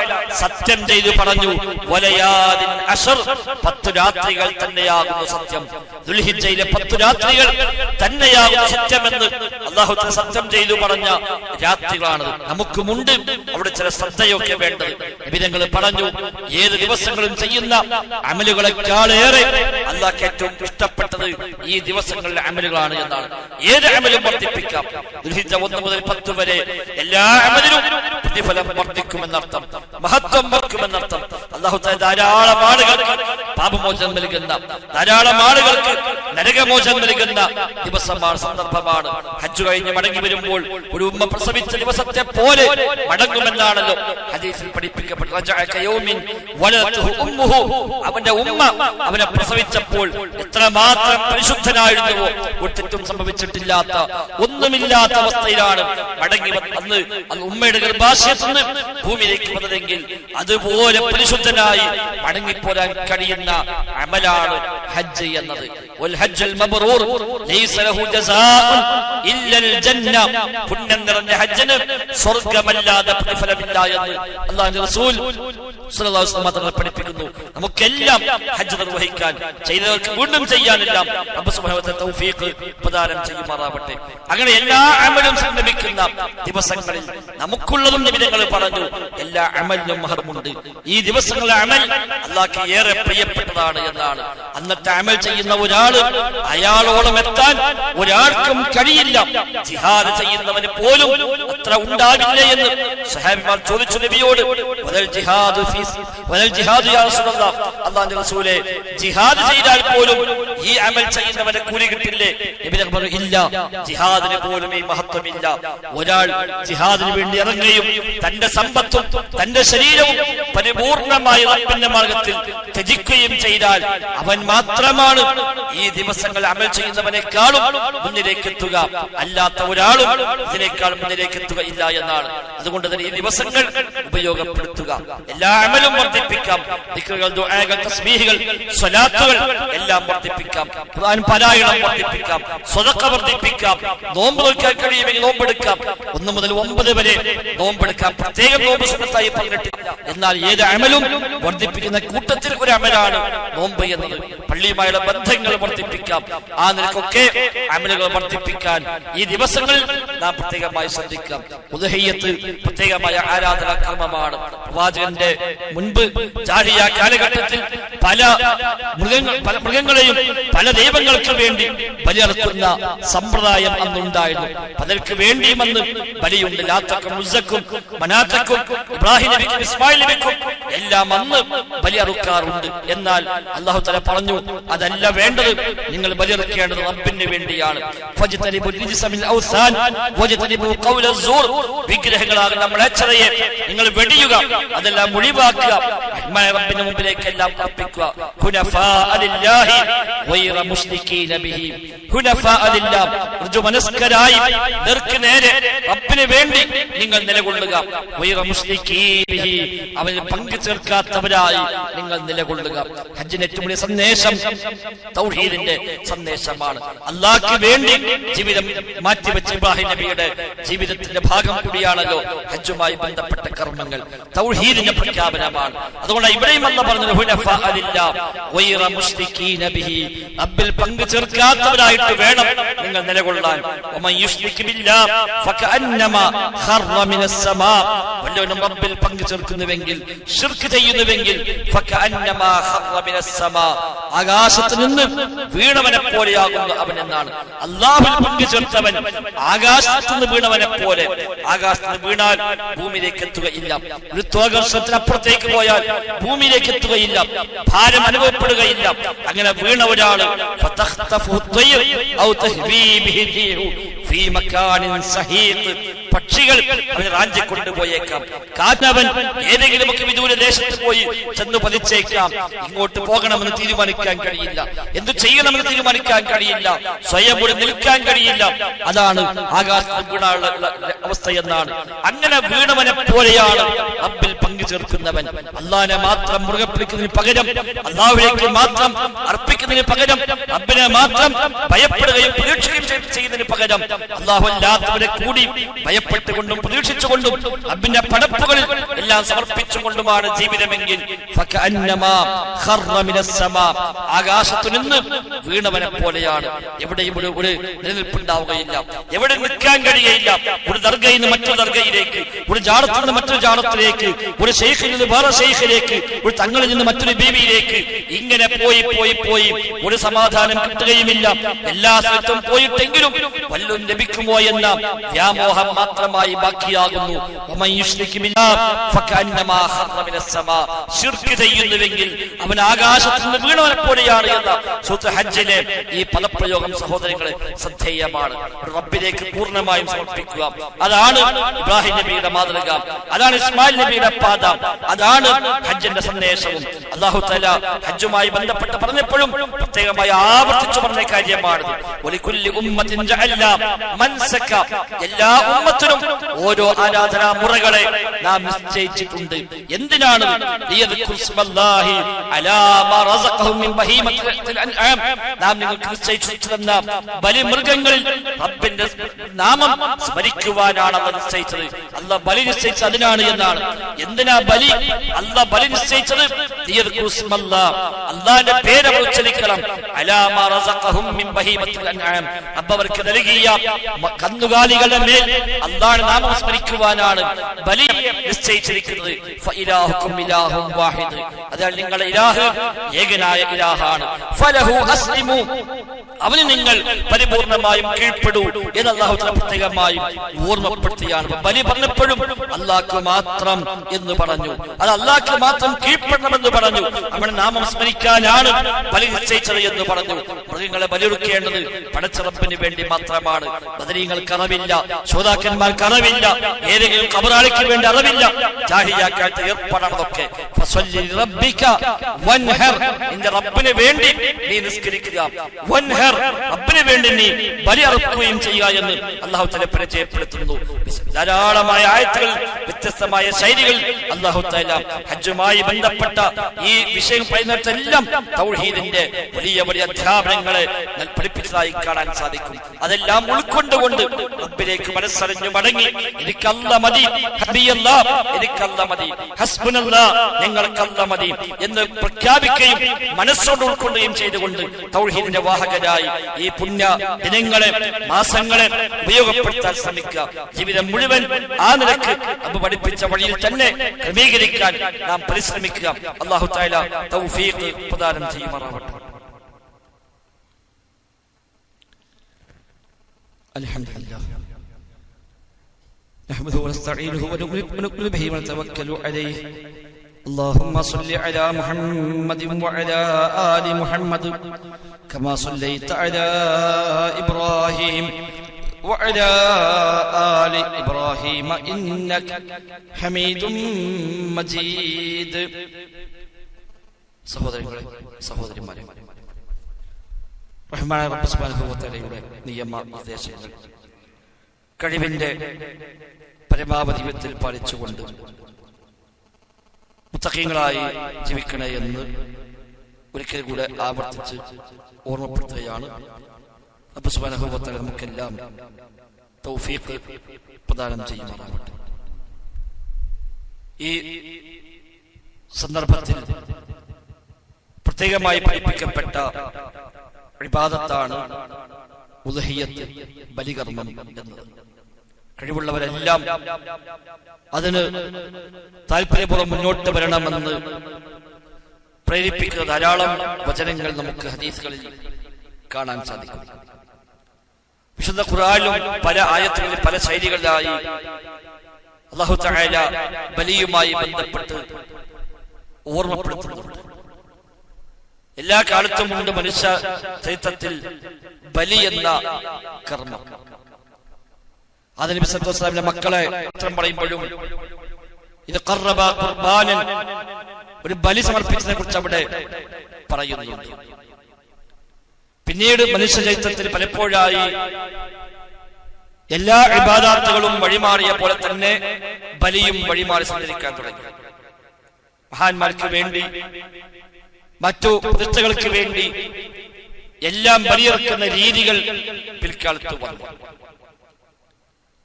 സത്യം ചെയ്തു പറഞ്ഞു, വലയാദിൻ അശ്ർ, 10 രാത്രികൾ തന്നെയാകുന്നു സത്യം. ദുൽഹിജ്ജയിലെ 10 രാത്രികൾ തന്നെയാകുന്നു സത്യമെന്ന് അല്ലാഹു തആല സത്യം ചെയ്തു പറഞ്ഞ രാത്രികളാണ്. നമുക്കുമുണ്ട് അവിടെ ചില ശ്രദ്ധയൊക്കെ വേണ്ടത്. നബിതങ്ങൾ പറഞ്ഞു, ഏത് ദിവസങ്ങളും ചെയ്യുന്ന അമലുകളെക്കാളേറെ അല്ലാഹുക്ക് ഏറ്റവും ഇഷ്ടപ്പെട്ടത് ഈ ദിവസങ്ങളിലെ അമലുകളാണ് എന്നാണ്. ഏത് അമലും വർദ്ധിപ്പിക്കാം. ദുൽഹിജ്ജ 1 മുതൽ 10 വരെ എല്ലാ അമലിലും പ്രതിഫലം വർദ്ധിക്കുമെന്നർത്ഥം, മഹത്വം വർദ്ധിക്കുമെന്നർത്ഥം. അല്ലാഹു തആല ധാരാളം ആളുകൾക്ക് പാപമോചനം നൽകുന്ന, ധാരാളം ആളുകൾക്ക് നരകമോചനം നൽകുന്ന ദിവസമാണ്, സന്ദർഭമാണ്. ഹജ്ജ് കഴിഞ്ഞ് മടങ്ങി വരുമ്പോൾ ഒരു ഉമ്മ പ്രസവിച്ച ദിവസത്തെ പോലെ മടങ്ങുമെന്നാണല്ലോ ഹദീസിൽ പഠിപ്പിക്കപ്പെട്ടത്. അവന്റെ ഉമ്മ അവനെ പ്രസവിച്ചപ്പോൾ എത്രമാത്രം പരിശുദ്ധനായിരുന്നുവോ, ഒരു തെറ്റും സംഭവിച്ചിട്ടില്ലാത്ത, ഒന്നുമില്ലാത്ത അവസ്ഥയിലാണ് മടങ്ങി അന്ന് ഉമ്മയുടെ ഗർഭാശയത്തിൽ നിന്ന് ഭൂമിയിലേക്ക് വന്നതെങ്കിൽ അതുപോലെ പരിശുദ്ധനായി മടങ്ങിപ്പോരാൻ കഴിയുന്ന അമലാണ് ഹജ്ജ് എന്നത്. പുണ്യം നിറഞ്ഞ ഹജ്ജിന് സ്വർഗമല്ലാതെ പ്രതിഫലമില്ല എന്ന് അല്ലാഹുവിന്റെ റസൂൽ സ്വല്ലല്ലാഹു അലൈഹി വസല്ലം തങ്ങൾ പഠിപ്പിക്കുന്നു. നമുക്കെല്ലാം ഹജ്ജ് നിർവഹിക്കാൻ, ചെയ്തവർക്ക് വീണ്ടും ചെയ്യാനെല്ലാം റബ്ബ് സുബ്ഹാനഹു വ തആല തൗഫീഖ് പ്രദാനം ചെയ്യുമാറാവട്ടെ. അങ്ങനെ എല്ലാ അമലും സംഗമിക്കുന്ന ദിവസങ്ങളിൽ നമുക്കുള്ളതും നബിതങ്ങൾ പറഞ്ഞു, എല്ലാ അമലിനും മഹറുമുണ്ട്. ഈ ദിവസങ്ങളിലെ അമൽ അല്ലാഹുക്ക് ഏറെ പ്രിയപ്പെട്ട പറയപ്പെട്ടതാണ് എന്നാണ്. അന്നത്തെ അമൽ ചെയ്യുന്ന ഒരാള് അയാളോളം എത്താൻ ഒരാൾക്കും കഴിയില്ല. ജിഹാദ് ചെയ്യുന്നവന് പോലും അത്ര ഉണ്ടാകില്ല എന്ന് സഹാബിമാർ ചോദിച്ചു നബിയോട്. അല്ലാഹുവിന്റെ റസൂലേ, ജിഹാദ് ചെയ്താൽ പോലും ഈ അമൽ ചെയ്യുന്നവനെ കൂലി കിട്ടില്ലേ? നബി പറഞ്ഞു, ഇല്ല, ജിഹാദിന് പോലും ഈ മഹത്വമില്ല. ഒരാൾ ജിഹാദിന് വേണ്ടി ഇറങ്ങുകയും തന്റെ സമ്പത്തും തന്റെ ശരീരവും പരിപൂർണമായി റബ്ബിന്റെ മാർഗത്തിൽ ത്യജിക്കുകയും ചെയ്താൽ അവൻ മാത്രമാണ് ഈ ദിവസങ്ങൾ അമൽ ചെയ്യുന്നവനേക്കാളും മുന്നിലേക്ക് എത്തുക. അല്ലാത്ത ഒരാളും ഇതിനേക്കാൾ മുന്നിലേക്ക് എത്തുക ഇല്ല എന്നാണ്. അതുകൊണ്ട് തന്നെ ഈ ദിവസങ്ങൾ ഉപയോഗപ്പെടുത്തുക. എല്ലാ അമലും വർദ്ധിപ്പിക്കാം. ദിക്റുകൾ, ദുആകൾ, തസ്ബീഹുകൾ, സ്വലാത്തുകൾ എല്ലാം വർദ്ധിപ്പിക്കാം. ഖുർആൻ പാരായണം വർദ്ധിപ്പിക്കാം. സ്വതക്ക വർദ്ധിപ്പിക്കാം. നോമ്പ് നോക്കാൻ കഴിയുമെങ്കിൽ നോമ്പെടുക്കാം. 1 മുതൽ 9 വരെ നോമ്പെടുക്കാം. പ്രത്യേകം നോമ്പ് സുന്നത്തായി പറഞ്ഞിട്ട്. എന്നാൽ ഏത് അമലും വർദ്ധിപ്പിക്കുന്ന കൂട്ടത്തിൽ ഒരു അമലാണ് നോമ്പ് എന്നത്. പള്ളിയുമായുള്ള ബന്ധങ്ങൾ വർദ്ധിപ്പിക്കാം. ആ നിലക്കൊക്കെ അമലുകൾ വർദ്ധിപ്പിക്കാൻ ഈ ദിവസങ്ങളിൽ നാം പ്രത്യേകമായി ശ്രദ്ധിക്കാം. ഉദ്ഹിയ്യത്ത് പ്രത്യേകമായ ആരാധനാ കർമ്മമാണ്. പ്രവാചകന്റെ മുൻപ് ജാഹിലിയ്യ കാലഘട്ടത്തിൽ പല മൃഗങ്ങളെയും പല ദൈവങ്ങൾക്ക് വേണ്ടി ബലിയർക്കുന്ന സമ്പ്രദായം അന്നുണ്ടായിരുന്നു. പലർക്ക് വേണ്ടിയും അന്ന് ബലിയുണ്ട്. ലാത്തക്കും ഉസ്സക്കും മനാത്തക്കും ഇബ്രാഹിം നബിക്കും ഇസ്മായിൽ നബിക്കും എല്ലാം അന്ന് ബലിയറുക്കാറുണ്ട്. എന്നാൽ അല്ലാഹു തആല പറഞ്ഞു, അതല്ല വേണ്ടത്, നിങ്ങൾ ബലിയറുക്കേണ്ടത് റബ്ബിന് വേണ്ടിയാണ്. വിഗ്രഹങ്ങളാകുന്ന മ്ലേച്ഛതയെ നിങ്ങൾ വെടിയുക, അതെല്ലാം ഒഴിവാക്കുക, റബ്ബിന്റെ മുമ്പിലേക്ക് എല്ലാം അർപ്പിക്കുക. ഋജുമനസ്കരായി നേരെ റബ്ബിന് വേണ്ടി നിങ്ങൾ നിലകൊള്ളുക. അവന് പങ്കു ചേർക്കാത്തവരായി നിങ്ങൾ നിലകൊള്ളുക. ഹജ്ജിന്റെ ഏറ്റവും വലിയ സന്ദേശം തൗഹീദിന്റെ സന്ദേശമാണ്. അല്ലാഹ്ക്ക് വേണ്ടി ജീവിതം മാറ്റിവെച്ച ഇബ്രാഹിം നബിയുടെ ജീവിതത്തിന്റെ ഭാഗം കൂടിയാണല്ലോ ഹജ്ജുമായി ബന്ധപ്പെട്ട കർമ്മങ്ങൾ. തൗഹീദിന്റെ പ്രഖ്യാപനമാണ്. അതുകൊണ്ട് ഇവിടെയും അല്ലാഹ് പറഞ്ഞു, റബ്ബിൽ പങ്കു ചേർക്കാത്തവരായിട്ട് വേണം നിങ്ങൾ നിലകൊള്ളാൻ. വല്ലവനും റബ്ബിൽ പങ്കു ചേർക്കുന്നുവെങ്കിൽ, ശിർക്ക് ചെയ്യുന്നുവെങ്കിൽ, ആകാശത്ത് നിന്ന് വീണവനെ പോലെയാകുന്നു അവൻ എന്നാണ്. അല്ലാഹുവിൽ പങ്കു ചേർത്തവൻ ആകാശത്ത് നിന്ന് വീണവനെ പോലെ. ആകാശത്ത് നിന്ന് വീണാൽ ഭൂമിയിലേക്ക് എത്തുകയില്ല. ഗുരുത്വാകർഷണത്തിനപ്പുറത്തേക്ക് പോയാൽ ഭൂമിയിലേക്ക് എത്തുകയില്ല, ഭാരം അനുഭവപ്പെടുകയില്ല. അങ്ങനെ വീണ ഒരാള് പക്ഷികൾ അവനെ റാഞ്ചിക്കൊണ്ടുപോയേക്കാം. കാരണവൻ ഏതെങ്കിലും ഒക്കെ വിദൂര ദേശത്ത് പോയി ചെന്ന് പതിച്ചേക്കാം. ഇങ്ങോട്ട് പോകണമെന്ന് തീരുമാനിക്കാൻ കഴിയില്ല, എന്തു ചെയ്യണമെന്ന് തീരുമാനിക്കാൻ കഴിയില്ല, സ്വയം കൂടി നിൽക്കാൻ കഴിയില്ല. അതാണ് ആകാശത്ത് വീണാനുള്ള അവസ്ഥ എന്നാണ്. അങ്ങനെ വീണവനെ പോലെയാണ് റബ്ബിൽ പങ്കു ചേർക്കുന്നവൻ. അല്ലാഹുവിനെ മാത്രം മുറുകെ പിടിക്കുന്നതിന് പകരം, അല്ലാഹുവിലേക്ക് മാത്രം അർപ്പിക്കുന്നതിന് പകരം, റബ്ബിനെ മാത്രം ഭയപ്പെടുകയും പ്രതീക്ഷിക്കുകയും ചെയ്യുന്നതിന് പകരം അല്ലാഹു അല്ലാത്തവരെ കൂടി ഭയപ്പെട്ടുകൊണ്ടും പ്രതീക്ഷിച്ചുകൊണ്ടും റബ്ബിന്റെ പടപ്പുകളിൽ എല്ലാം സമർപ്പിച്ചുകൊണ്ടുമാണ് ജീവിതമെങ്കിൽ ആകാശത്തു നിന്ന് വീണവനെ പോലെയാണ്. എവിടെയും ഒരു നിലനിൽപ്പുണ്ടാവുകയില്ല, എവിടെ നിൽക്കാൻ കഴിയുകയില്ല. ഒരു ദർഗയിൽ നിന്ന് മറ്റൊരു ദർഗയിലേക്ക്, ഒരു ജാറത്തിൽ നിന്ന് മറ്റൊരു ജാറത്തിലേക്ക്, ഒരു ശൈഖിൽ നിന്ന് വേറെ ശൈഖിലേക്ക്, ഒരു തങ്ങളിൽ നിന്ന് മറ്റൊരു ബീവിയിലേക്ക്, ഇങ്ങനെ പോയി പോയി പോയി ഒരു സമാധാനം കിട്ടുകയുമില്ല. എല്ലാ സ്ഥലത്തും പോയിട്ടെങ്കിലും വല്ലതും ലഭിക്കുമോ എന്ന വ്യാമോഹം മാത്രമായി ബാക്കിയാകുന്നു. ശിർക്ക് ചെയ്യുന്നുവെങ്കിൽ അവൻ ആകാശത്ത് നിന്ന് വീണവനെ പോലെയാണ് എന്ന സൂറത്ത് ഹജ്ജിലെ ഈ പദപ്രയോഗം സഹോദരങ്ങളെ ശ്രദ്ധേയമാണ്. റബ്ബിലേക്ക് പൂർണ്ണമായും സമർപ്പിക്കുക. അതാണ് ഇബ്രാഹിം നബിയുടെ മാതൃക, അതാണ് ഇസ്മായിൽ നബിയുടെ പാത, അതാണ് ഹജ്ജിന്റെ സന്ദേശവും. അല്ലാഹു തആല ഹജ്ജുമായി ബന്ധപ്പെട്ട് പറഞ്ഞപ്പോഴും പ്രത്യേകമായി ആവർത്തിച്ചു പറഞ്ഞ കാര്യമാണ്. എല്ലാ ഉമ്മത്തിനും ഓരോ ആരാധനാ മുറകളെ നാം നിശ്ചയിച്ചിട്ടുണ്ട്. എന്തിനാണ്? നാം നിങ്ങൾക്ക് നിശ്ചയിച്ചു തന്ന ബലിമൃഗങ്ങളിൽ റബ്ബിന്റെ നാമം സ്മരിക്കുവാനാണ് അല്ലാഹ് നിശ്ചയിച്ചത്. അല്ലാഹ് ബലി നിശ്ചയിച്ചത് അതിനാണ് എന്നാണ്. എന്തിനാ ബലി അല്ലാഹ് ബലി നിശ്ചയിച്ചത്? അല്ലാഹുവിന്റെ പേര് അവർ ഉച്ചരിക്കണം. അലാമാ റസഖഹും മിൻ ബഹീമത്തിൽ അൻആം. അവർക്ക് നൽകിയ കന്നുകാലികളുടെ മേൽ അല്ലാഹുവിനെ നാമം സ്മരിക്കുവാനാണ് ബലി നിശ്ചയിച്ചിരിക്കുന്നത്. ഫഇലാഹുക്കും ഇലാഹും വാഹിദ്, അതിനാൽ നിങ്ങളുടെ ഇലാഹ് ഏകനായ ഇലാഹാണ്. ഫലഹു അസ്ലിമു, അവന് നിങ്ങൾ പരിപൂർണമായും കീഴ്പ്പെടൂ എന്ന് അല്ലാഹു തആല പ്രത്യേകമായും ഓർമ്മപ്പെടുത്തിയാണ്. ബലി പറഞ്ഞപ്പോഴും അല്ലാഹ്ക്ക് മാത്രം എന്ന് പറഞ്ഞു, അത് അല്ലാഹ്ക്ക് മാത്രം കീഴ്പ്പെടണമെന്ന് പറഞ്ഞു. അവനെ നാമം സ്മരിക്കാനാണ് ബലി നിശ്ചയിച്ചത് എന്ന് പറഞ്ഞു. മൃഗങ്ങളെ ബലിയെടുക്കേണ്ടത് പടച്ച റബ്ബിന് വേണ്ടി മാത്രമാണ്. ബദരീങ്ങൾക്ക് അറിവില്ല, ശ്രോതാക്കന്മാർക്ക് അറിവില്ല, ഏതെങ്കിലും ഖബറാളിക്ക് വേണ്ടി അറിവില്ല. ജാഹിലിയ്യക്കാലത്ത് ഏർപ്പെടാണതൊക്കെ. ഫസല്ലി റബ്ബിക വൻഹർ, നിന്റെ റബ്ബിന് വേണ്ടി നീ നിസ്കരിക്കുക. വൻഹർ, റബ്ബിന് വേണ്ടി നീ ബലി അറുക്കുകയും ചെയ്യുക എന്ന് അല്ലാഹു തആല പരിചയപ്പെടുത്തുന്നു. ധാരാളമായ ആയത്തുകൾ, വ്യത്യസ്തമായ ശൈലികൾ അല്ലാഹു തആല ഹജ്ജുമായി ബന്ധപ്പെട്ട ഈ വിഷയം പറയുന്നിടത്തെല്ലാം തൗഹീദിന്റെ വലിയ വലിയ അധ്യാപനങ്ങളെ പഠിപ്പിച്ചതായി കാണാൻ സാധിക്കും. അതെല്ലാം ഉൾക്കൊണ്ടുകൊണ്ട് റബ്ബിലേക്ക് മനസ്സറിഞ്ഞു മടങ്ങി എനിക്ക് അല്ലാഹ് മതി, ഹബിയല്ലാഹ് എനിക്ക് അല്ലാഹ് മതി, ഹസ്ബുനല്ലാഹ് ഞങ്ങൾക്ക് അല്ലാഹ് മതി എന്ന് പ്രഖ്യാപിക്കുകയും മനസ്സോട് ഉൾക്കൊള്ളുകയും ചെയ്തുകൊണ്ട് തൗഹീദിന്റെ വാഹകരായി ഈ പുണ്യ ദിനങ്ങളെ, മാസങ്ങളെ ഉപയോഗപ്പെടുത്താൻ ശ്രമിക്കുക. ജീവിതം മുഴുവൻ ആ നിലക്ക് അബ്ബ് പഠിപ്പിച്ച വഴിയിൽ തന്നെ ക്രമീകരിക്കാൻ നാം പരിശ്രമിക്കുക. അല്ലാഹു തആല തൗഫീഖ് പ്രദാനം ചെയ്യുമാറാവട്ടെ. അൽഹംദുലില്ലാഹ് നഹ്മദുഹു വനസ്തഈനുഹു വനുഅ്മിനു ബിഹി വനതവക്കലു അലൈഹി. اللهم صل على محمد وعلى آل محمد كما صليت على إبراهيم وعلى آل إبراهيم إنك حميد مجيد. സഹോദരങ്ങളെ, സഹോദരിമാരെ, റഹ്മാനായ റബ്ബ് സുബ്ഹാനഹു വ തആലയുടെ നിയമനിർദ്ദേശങ്ങൾ കഴിവിന്റെ പരമാവധി വിധത്തിൽ പാലിച്ചുകൊണ്ട് മുത്തഖീങ്ങളായി ജീവിക്കണേ എന്ന് ഒരിക്കൽ കൂടെ ആവർത്തിച്ച് ഓർമ്മപ്പെടുത്തുകയാണ്. റബ്ബ് സുബ്ഹാനഹു വ തആല നമുക്കെല്ലാം തൗഫീഖ് പ്രദാനം ചെയ്യുമാറാവട്ടെ. ഈ സന്ദർഭത്തിൽ പ്രത്യേകമായി പഠിപ്പിക്കപ്പെട്ട ഇബാദത്താണ് ഉദ്ഹിയ്യത്ത്, ബലികർമ്മം എന്നത്. കഴിവുള്ളവരെല്ലാം അതിന് താല്പര്യപൂർവ്വം മുന്നോട്ട് വരണമെന്ന് പ്രേരിപ്പിക്കുന്ന ധാരാളം വചനങ്ങൾ നമുക്ക് ഹദീസുകളിൽ കാണാൻ സാധിക്കും. വിശുദ്ധ ഖുർആനിലും പല ആയത്തുകളിൽ പല ശൈലികളിലായി അല്ലാഹു തആല ബലിയുമായി ബന്ധപ്പെട്ട് ഓർമ്മപ്പെടുത്തുന്നുണ്ട്. എല്ലാ കാലത്തും ഉണ്ട് മനുഷ്യ ചരിത്രത്തിൽ ബലി എന്ന കർമ്മം. അത് നബി സല്ലല്ലാഹു അലൈഹി വസല്ലം മക്കളെ ചിത്രം പറയുമ്പോഴും ഇത് ഖർറബ ഖുർബാനൻ, ഒരു ബലി സമർപ്പിച്ചതിനെ കുറിച്ച് അവിടെ പറയുന്നുണ്ട്. പിന്നീട് മനുഷ്യ ചരിത്രത്തിൽ പലപ്പോഴായി എല്ലാ ഇബാദത്തുകളും വഴിമാറിയ പോലെ തന്നെ ബലിയും വഴിമാറി സഞ്ചരിക്കാൻ തുടങ്ങി. മഹാന്മാർക്ക് വേണ്ടി, മറ്റു പ്രതിഷ്ഠകൾക്ക് വേണ്ടി എല്ലാം ബലിയെറുക്കുന്ന രീതികൾ പിൽക്കാലത്ത് വന്നു.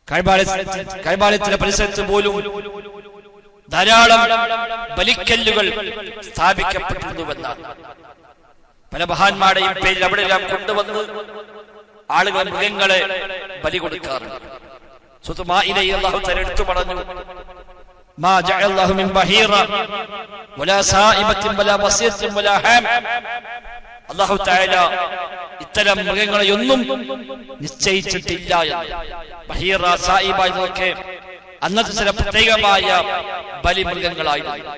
കൈബാലയത്തിലെ പരിസരത്ത് പോലും ധാരാളം ബലിക്കല്ലുകൾ സ്ഥാപിക്കപ്പെട്ടിരുന്നുവെന്നാണ്. പല മഹാന്മാരുടെയും പേരിൽ അവിടെയെല്ലാം കൊണ്ടുവന്ന് ആളുകൾ മൃഗങ്ങളെ ബലി കൊടുക്കാറുണ്ട്. സൂറത്ത് മാഇദയിൽ അല്ലാഹു തആല എടുത്തു പറഞ്ഞു, മാ ജഅലല്ലാഹു മിൻ ബഹീറ വലാ സായിബത്തിൻ വലാ വസിയത്തിൻ വലാ ഹാം. അല്ലാഹു തആല ഇത്തരം മൃഗങ്ങളെയൊന്നും നിശ്ചയിച്ചിട്ടില്ല എന്ന്. ബഹീറ, സായിബ ഇതൊക്കെ അന്നത്തെ ചില പ്രത്യേകമായ ബലി മൃഗങ്ങളായിരുന്നു.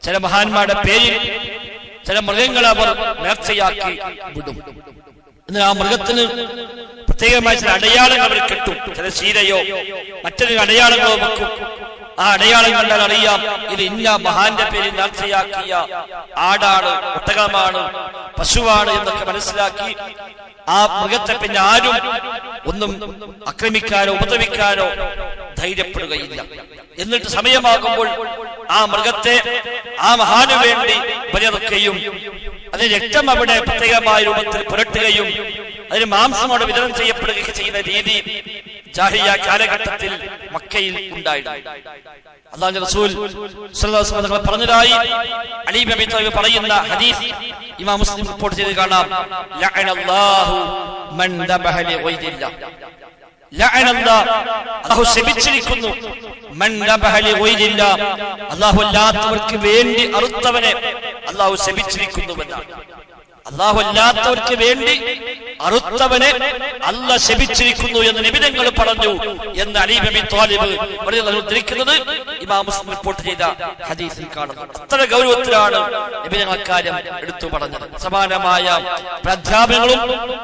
ചില മഹാന്മാരുടെ പേരിൽ ചില മൃഗങ്ങളെ അവർ നേർച്ചയാക്കി വിടും. എന്നാൽ ആ മൃഗത്തിന് പ്രത്യേകമായ ചില അടയാളങ്ങൾ അവർ കിട്ടും. ചില ശീലയോ മറ്റൊരു അടയാളങ്ങളോ വെക്കും. ആ അടയാളം കണ്ടാൽ അറിയാം ഇത് ഇന്ന മഹാന്റെ പേരിൽ നേർച്ചയാക്കിയ ആടാണ്, ഒട്ടകമാണ്, പശുവാണ് എന്നൊക്കെ മനസ്സിലാക്കി ആ മൃഗത്തെ പിന്നെ ആരും ഒന്നും ആക്രമിക്കാനോ ഉപദ്രവിക്കാനോ ധൈര്യപ്പെടുകയില്ല. എന്നിട്ട് സമയമാകുമ്പോൾ ആ മൃഗത്തെ ആ മഹാന് വേണ്ടി ബലിയറുക്കുകയും അതിന് രക്തം അവിടെ പ്രത്യേകമായ രൂപത്തിൽ പുരട്ടുകയും അതിന് മാംസം അവിടെ വിതരണം ചെയ്യപ്പെടുകയും ചെയ്യുന്ന രീതി ജാഹിലിയ്യ കാലഘട്ടത്തിൽ മക്കയിൽ ഉണ്ടായിരുന്നു. അല്ലാഹുവിന്റെ റസൂൽ സ്വല്ലല്ലാഹു അലൈഹി വസല്ലം പറഞ്ഞതായി അലി ഇബ്നു അബീ ത്വാലിബ് പറയുന്ന ഹദീസ് ഇമാം മുസ്ലിം റിപ്പോർട്ട് ചെയ്ത് കാണാം. ലഅനല്ലാഹു മൻ ദബഹ ലിഗൈരില്ലാഹ്. അല്ലാഹു ശപിച്ചിരിക്കുന്നു. മൻ ദബഹ ലിഗൈരില്ലാ, അല്ലാഹു അല്ലാത്തവർക്ക് വേണ്ടി അറുത്തവനെ അല്ലാഹു ശപിച്ചിരിക്കുന്നുവെന്നാണ്. അല്ലാഹു അല്ലാത്തവർക്ക് വേണ്ടി അറുത്തവനെ അല്ലാഹു ശപിച്ചിരിക്കുന്നു എന്ന് നബി തങ്ങൾ പറഞ്ഞു എന്ന് അലി ഇബ്നു അബീ ത്വാലിബ് റളിയല്ലാഹു ഉദ്ധരിക്കുന്നത് ഇമാം മുസ്ലിം റിപ്പോർട്ട് ചെയ്ത ഹദീസിൽ കാണുന്നു. അത്ര ഗൗരവത്തിലാണ് നബി തങ്ങൾ കാര്യം എടുത്തു പറഞ്ഞത്. സമാനമായ പ്രഖ്യാപനങ്ങളും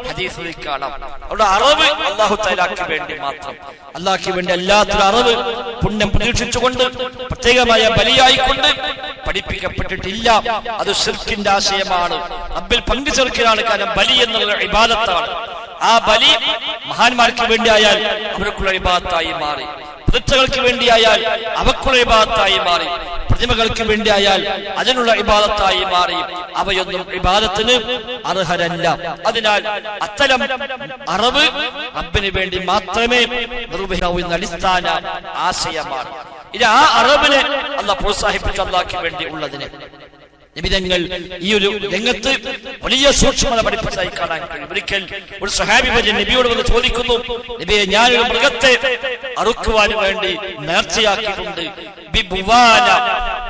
ഹദീസിൽ കാണാം. അവിടെ അറിവ് അല്ലാഹു തആലക്ക് വേണ്ടി മാത്രം, അല്ലാഹുക്ക് വേണ്ടി അല്ലാത്തൊരു അറിവ് പുണ്യം പ്രതീക്ഷിച്ചുകൊണ്ട് പ്രത്യേകമായ ബലിയായിക്കൊണ്ട് പഠിപ്പിക്കപ്പെട്ടിട്ടില്ല. അത് ശിർക്കിന്റെ ആശയമാണ്, റബ്ബിൽ പങ്കു ചേർക്കലാണ്. കാരണം ബലി എന്നുള്ള ഇബാദത്താണ്. ആ ബലി മഹാന്മാർക്ക് വേണ്ടിയായാൽ അവർക്കുള്ള ഇബാദത്തായി മാറി, പ്രതിഷ്ഠകൾക്ക് വേണ്ടിയായാൽ അവക്കുള്ള ഇബാദത്തായി മാറി, പ്രതിമകൾക്ക് വേണ്ടിയായാൽ അതിനുള്ള ഇബാദത്തായി മാറി. അവയൊന്നും ഇബാദത്തിന് അർഹരല്ല. അതിനാൽ അത്തരം അറിവ് റബ്ബിന് വേണ്ടി മാത്രമേ നിർവഹിക്കാവൂ എന്ന അടിസ്ഥാന ആശയമാണ്. ഇത് ആ അറിവിനെ അല്ലാഹു പ്രോത്സാഹിപ്പിച്ചു, അല്ലാഹുവിന് വേണ്ടി ഉള്ളതിനെ. നിബിധങ്ങൾ ഈ ഒരു രംഗത്ത് വലിയ സൂക്ഷ്മത പഠിപ്പിച്ചതായി കാണാൻ കഴിയും. ഒരിക്കൽ ഒരു സ്വഹാബി നബിയോട് വന്ന് ചോദിക്കുന്നു, നബിയെ, ഞാനൊരു മൃഗത്തെ അറുക്കുവാൻ വേണ്ടി നേർച്ചയാക്കിയിട്ടുണ്ട്.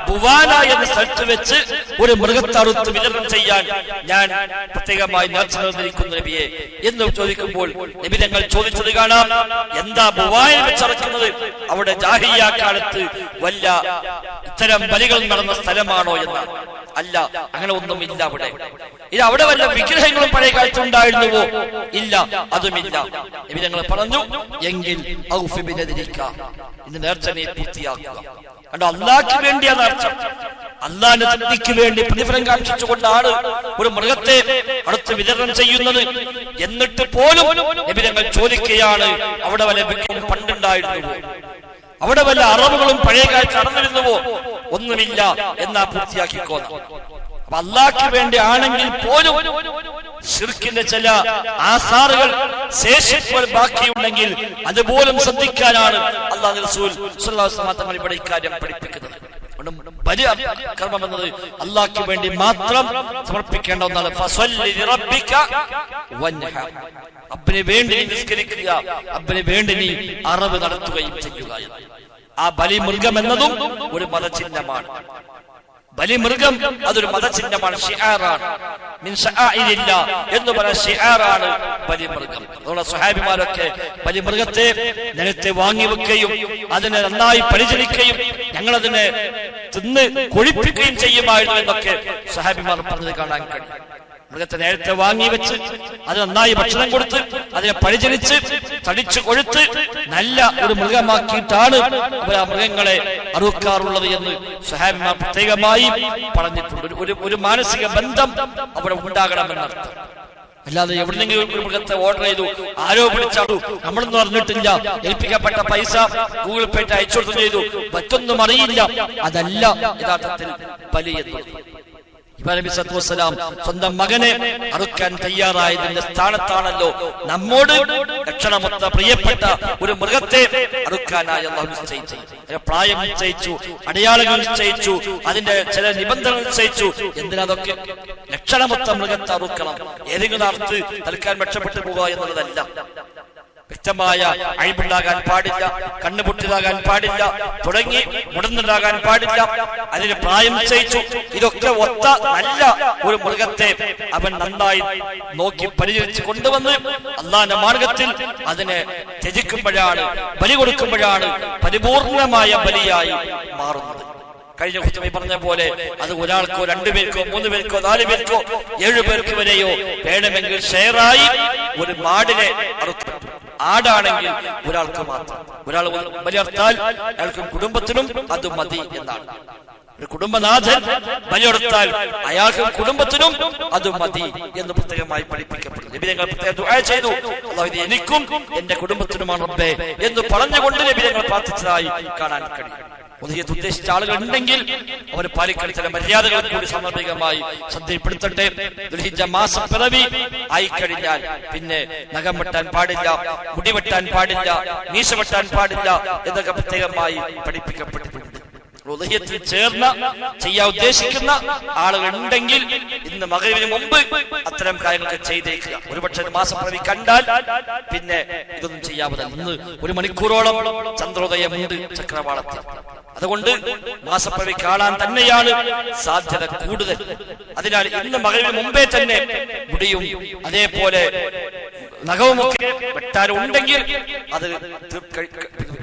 ബുവാന എന്ന സ്ഥലത്ത് വെച്ച് ഒരു മൃഗത്തെ അറുത്ത് വിതരണം ചെയ്യാൻ ഞാൻ പ്രത്യേകമായി നേർച്ച നേർന്നിരിക്കുന്നു നബിയെ എന്ന് ചോദിക്കുമ്പോൾ നബി തങ്ങൾ ചോദിച്ചത് കാണാം, എന്താ ബുവാന വെച്ചറക്കുന്നത്? അവിടെ ജാഹിലിയ്യ കാലത്ത് വല്ല ഇത്തരം ബലികൾ നടന്ന സ്ഥലമാണോ എന്നാണ്. അല്ല, അങ്ങനെ ഒന്നുമില്ല അവിടെ. ഇത് അവിടെ വല്ല വിഗ്രഹങ്ങളും പഴയ കാലത്ത് ഉണ്ടായിരുന്നുവോ? ഇല്ല, അതുമില്ല. നബി തങ്ങൾ പറഞ്ഞു, എങ്കിൽ ഇന്ന് നേർച്ച നീ പൂർത്തിയാക്കുക. കണ്ടോ, അല്ലാഹുവിന് വേണ്ടിയാ നേർച്ച. അല്ലാഹുവിന്റെ തൃപ്തിക്ക് വേണ്ടി പ്രതിഫലം കാക്ഷിച്ചുകൊണ്ടാണ് ഒരു മൃഗത്തെ അടുത്ത് വിതരണം ചെയ്യുന്നത്. എന്നിട്ട് പോലും നബി തങ്ങൾ ചോദിക്കുകയാണ്, അവിടെ വല്ല വിഗ്രഹം പണ്ടുണ്ടായിരുന്നുവോ? അവിടെ വല്ല അറബുകളും പഴയ കാലത്ത് നടന്നിരുന്നുവോ? ഒന്നുമില്ല, എന്നാ പൂർത്തിയാക്കിക്കോന്ന്. അപ്പൊ അല്ലാഹുവിന് വേണ്ടി ആണെങ്കിൽ പോലും ശിർക്കിന്റെ ചില ആസാറുകൾ ശേഷിപ്പോൾ ബാക്കിയുണ്ടെങ്കിൽ അതുപോലും ശ്രദ്ധിക്കാനാണ് അല്ലാഹു റസൂൽ സ്വല്ലല്ലാഹു അലൈഹി വസല്ലം തങ്ങൾ ഇവിടെ ഇക്കാര്യം പഠിപ്പിക്കുന്നത്. ബലി കർമ്മം എന്നത് അല്ലാഹുവിന് വേണ്ടി മാത്രം സമർപ്പിക്കേണ്ട ഒന്നാണ്. ഫസല്ലി ലിറബ്ബിക വൻഹർ, റബ്ബിന് വേണ്ടി നിസ്കരിക്കുക, റബ്ബിന് വേണ്ടി നീ അറവ് നടത്തുകയും ചെയ്യുക. ആ ബലി മൃഗം എന്നതും ഒരു മതചിഹ്നമാണ്. ബലിമൃഗം അതൊരു മതചിഹ്നമാണ്, ഷിആറാണ്. മിൻ ശആഇരില്ലാ എന്ന് പറയുന്ന ഷിആറാണ് ബലിമൃഗം. അതുകൊണ്ട് സ്വഹാബിമാരൊക്കെ ബലിമൃഗത്തെ നേരത്തെ വാങ്ങി വെക്കുകയും അതിനെ നന്നായി പരിചരിക്കുകയും ഞങ്ങളതിനെ തിന്ന് കൊഴിപ്പിക്കുകയും ചെയ്യുമായിരുന്നു എന്നൊക്കെ സ്വഹാബിമാർ പറഞ്ഞത് കാണാൻ കഴിയും. മൃഗത്തെ നേരത്തെ വാങ്ങി വെച്ച് അത് നന്നായി ഭക്ഷണം കൊടുത്ത് അതിനെ പരിചരിച്ച് തടിച്ചു കൊഴുത്ത് നല്ല ഒരു മൃഗമാക്കിയിട്ടാണ് അവർ ആ മൃഗങ്ങളെ അറുക്കാറുള്ളത് എന്ന് സ്വഹാബിമാർ പ്രത്യേകമായി പറഞ്ഞിട്ടുണ്ട്. ഒരു മാനസിക ബന്ധം അവിടെ ഉണ്ടാകണമെന്നർത്ഥം. അല്ലാതെ എവിടെന്നെങ്കിലും ഒരു മൃഗത്തെ ഓർഡർ ചെയ്തു, ആരോ വിളിച്ചാടു, നമ്മളൊന്നും അറിഞ്ഞിട്ടില്ല, ഏൽപ്പിക്കപ്പെട്ട പൈസ ഗൂഗിൾ പേ അയച്ചു കൊടുത്തു ചെയ്തു, മറ്റൊന്നും അറിയില്ല, അതല്ല യഥാർത്ഥത്തിൽ ബലി എന്നുള്ളത്. ഇബ്രാഹിം നബി സല്ലല്ലാഹു അലൈഹി വസല്ലം സ്വന്തം മകനെ അറുക്കാൻ തയ്യാറായതിന്റെ സ്ഥാനത്താണല്ലോ നമ്മോട് ലക്ഷണമൊത്ത പ്രിയപ്പെട്ട ഒരു മൃഗത്തെ അറുക്കാനായി അല്ലാഹു നിശ്ചയിച്ചു. പ്രായം നിശ്ചയിച്ചു, അടയാളങ്ങൾ നിശ്ചയിച്ചു, അതിന്റെ ചില നിബന്ധനകൾ നിശ്ചയിച്ചു. എന്തിനതൊക്കെ? ലക്ഷണമൊത്ത മൃഗത്തെ അറുക്കണം. ഏതെങ്കിലും അർത്ഥ തൽക്കാൻ രക്ഷപ്പെട്ടു പോകുക എന്നുള്ളതല്ല. വ്യക്തമായ അഴിവുണ്ടാകാൻ പാടില്ല, കണ്ണുപൊട്ടിയതാകാൻ പാടില്ല, തുടങ്ങി മുടന്നുണ്ടാകാൻ പാടില്ല, അതിന് പ്രായം നിശ്ചയിച്ചു. ഇതൊക്കെ ഒത്ത നല്ല ഒരു മൃഗത്തെ അവൻ നന്നായി നോക്കി പരിചരിച്ച് കൊണ്ടുവന്ന് അല്ലാഹുവിന്റെ മാർഗത്തിൽ അതിനെ ത്യജിക്കുമ്പോഴാണ്, ബലി കൊടുക്കുമ്പോഴാണ് പരിപൂർണമായ ബലിയായി മാറുന്നത്. കഴിഞ്ഞ കുറ്റമായി പറഞ്ഞ പോലെ അത് ഒരാൾക്കോ 2 പേർക്കോ 3 പേർക്കോ 4 പേർക്കോ 7 പേർക്ക് വരെയോ വേണമെങ്കിൽ ഷെയറായി ഒരു മാടിനെ അറുക്കും. ആടാണെങ്കിൽ ഒരാൾക്ക് മാത്രം. ഒരാൾ ബലിയർത്താൽ അയാൾക്കും കുടുംബത്തിനും അത് മതി എന്നാണ്. ഒരു കുടുംബനാഥൻ ബലിയെടുത്താൽ അയാൾക്കും കുടുംബത്തിനും അത് മതി എന്ന് പ്രത്യേകമായി പഠിപ്പിക്കപ്പെടുന്നു. നബി തങ്ങൾ പ്രത്യേകം ദുആ ചെയ്തു, അല്ലാഹു എനിക്കും എന്റെ കുടുംബത്തിനുമാണ് റബ്ബേ എന്ന് പറഞ്ഞുകൊണ്ട് നബി തങ്ങൾ പ്രാർത്ഥിച്ചതായി കാണാൻ കഴിയും. ഉദയത്ത് ഉദ്ദേശിച്ച ആളുകൾ ഉണ്ടെങ്കിൽ അവർ പാലിക്കേണ്ട ചില മര്യാദകൾ കൂടി സാന്ദർഭികമായി ശ്രദ്ധയിൽപ്പെടുത്തട്ടെ. ദുൽഹിജ്ജ മാസം പിറവി ആയിക്കഴിഞ്ഞാൽ പിന്നെ നഖം വെട്ടാൻ പാടില്ല, മുടി വെട്ടാൻ പാടില്ല, മീശ വെട്ടാൻ പാടില്ല എന്നൊക്കെ പ്രത്യേകമായി പഠിപ്പിക്കപ്പെട്ടിട്ടുണ്ട്. ഉദയത്തിൽ ചേർന്ന ചെയ്യാൻ ഉദ്ദേശിക്കുന്ന ആളുകൾ ഉണ്ടെങ്കിൽ ഇന്ന് മഗ്‌രിബിന് മുമ്പ് അത്തരം കാര്യങ്ങളൊക്കെ ചെയ്തേക്കുക. ഒരുപക്ഷെ മാസപ്പിറവി കണ്ടാൽ പിന്നെ ഇതൊന്നും ചെയ്യാവതല്ല. ഇന്ന് 1 മണിക്കൂറോളം ചന്ദ്രോദയമുണ്ട് ചക്രവാളത്തിൽ. അതുകൊണ്ട് മാസപ്പിറവി കാണാൻ തന്നെയാണ് സാധ്യത കൂടുതൽ. അതിനാൽ ഇന്ന് മഗ്‌രിബിന് മുമ്പേ തന്നെ മുടിയും അതേപോലെ നഖവുമൊക്കെ വെട്ടാനുണ്ടെങ്കിൽ അത്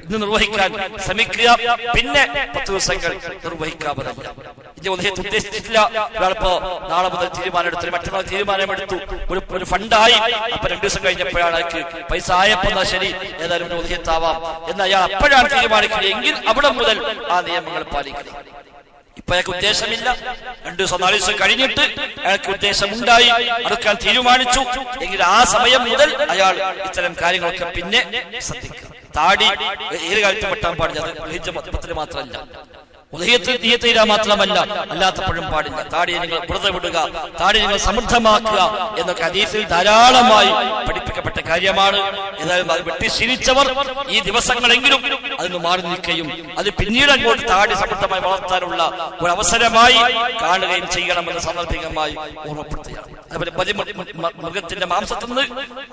ഇന്ന് നിർവഹിക്കാൻ ശ്രമിക്കുക. പിന്നെ 10 ദിവസങ്ങൾ നിർവഹിക്കാവുന്നതല്ല. ഇത് ഉദയത്തെ ഉദ്ദേശിച്ചിട്ടില്ല. ഒരാളിപ്പോ നാളെ മുതൽ തീരുമാനമെടുത്തു, മറ്റന്നാൾ തീരുമാനമെടുത്തു, ഒരു ഫണ്ടായി. അപ്പൊ 2 ദിവസം കഴിഞ്ഞപ്പോഴാണ് അയാൾക്ക് പൈസ ആയപ്പോ ശരി ഏതായാലും ഉദയത്താവാം എന്ന് അയാൾ അപ്പോഴാണ് തീരുമാനിക്കുന്നത് എങ്കിൽ അവിടെ മുതൽ ആ നിയമങ്ങൾ പാലിക്കണം. ഇപ്പൊ അയാൾക്ക് ഉദ്ദേശമില്ല, 2 ദിവസം 4 ദിവസം കഴിഞ്ഞിട്ട് അയാൾക്ക് ഉദ്ദേശമുണ്ടായി, അടുക്കാൻ തീരുമാനിച്ചു എങ്കിൽ ആ സമയം മുതൽ അയാൾ ഇത്തരം കാര്യങ്ങളൊക്കെ പിന്നെ ശ്രദ്ധിക്കുക. താടി ഏത് കാര്യത്തിൽ വെട്ടാൻ പാടില്ല. അത് ദുൽഹിജ്ജ 10 മാത്രമല്ല, ഉദയത്തിൽ തീയത്തീരാ മാത്രമല്ല, അല്ലാത്തപ്പോഴും പാടില്ല. താടി നിങ്ങൾ വ്രതം വിടുക, താടി നിങ്ങൾ സമൃദ്ധമാക്കുക എന്നൊക്കെ ഹദീസിൽ ധാരാളമായി പഠിപ്പിക്കപ്പെട്ട കാര്യമാണ്. ഏതായാലും അത് വെട്ടി ശീലിച്ചവർ ഈ ദിവസങ്ങളെങ്കിലും അതിന് മാറി നിൽക്കുകയും അത് പിന്നീട് അങ്ങോട്ട് താടി സമൃദ്ധമായി വളർത്താനുള്ള ഒരു അവസരമായി കാണുകയും ചെയ്യണമെന്ന് സാന്ദർഭികമായി ഓർമ്മപ്പെടുത്തുകയാണ്. അതുപോലെ മൃഗത്തിന്റെ മാംസത്തിൽ നിന്ന്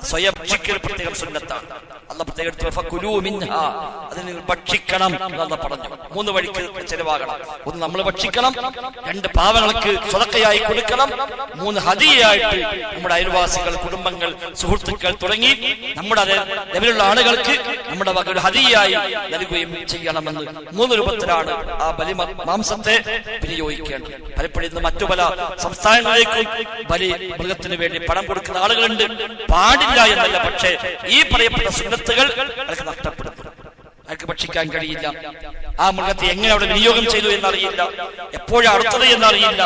സ്വയം ഭക്ഷിക്കൽ പ്രത്യേകം സുന്നത്താണ്. അല്ലാഹു പ്രത്യേകം അത് നിങ്ങൾ ഭക്ഷിക്കണം എന്ന് പറഞ്ഞു. 3 വഴിക്ക് ചെലവാകണം. 1 നമ്മൾ ഭക്ഷിക്കണം, 2 പാവങ്ങൾക്ക് സ്വതക്കയായി കൊടുക്കണം, 3 ഹദിയയായിട്ട് നമ്മുടെ അയൽവാസികൾ, കുടുംബങ്ങൾ, സുഹൃത്തുക്കൾ തുടങ്ങി നമ്മുടെ ലെവലുള്ള ആളുകൾക്ക് നമ്മുടെ വക ഒരു ഹദിയയായി നൽകുകയും ചെയ്യണമെന്ന് 3 രൂപത്തിലാണ് ആ ബലി മാംസത്തെ വിനിയോഗിക്കേണ്ടത്. പലപ്പോഴും ഇന്ന് മറ്റു പല സംസ്ഥാനങ്ങളിലേക്കും ബലി മൃഗത്തിന് വേണ്ടി പണം കൊടുക്കുന്ന ആളുകളുണ്ട്. പാടില്ല എന്നല്ല, പക്ഷേ ഈ പറയപ്പെട്ട സുന്നത്തുകൾ അതൊക്കെ നഷ്ടപ്പെടുന്നു. അയാൾക്ക് ഭക്ഷിക്കാൻ കഴിയില്ല. ആ മൃഗത്തെ എങ്ങനെ അവിടെ വിനിയോഗം ചെയ്തു എന്നറിയില്ല, എപ്പോഴാണ് അറുത്തത് എന്നറിയില്ല,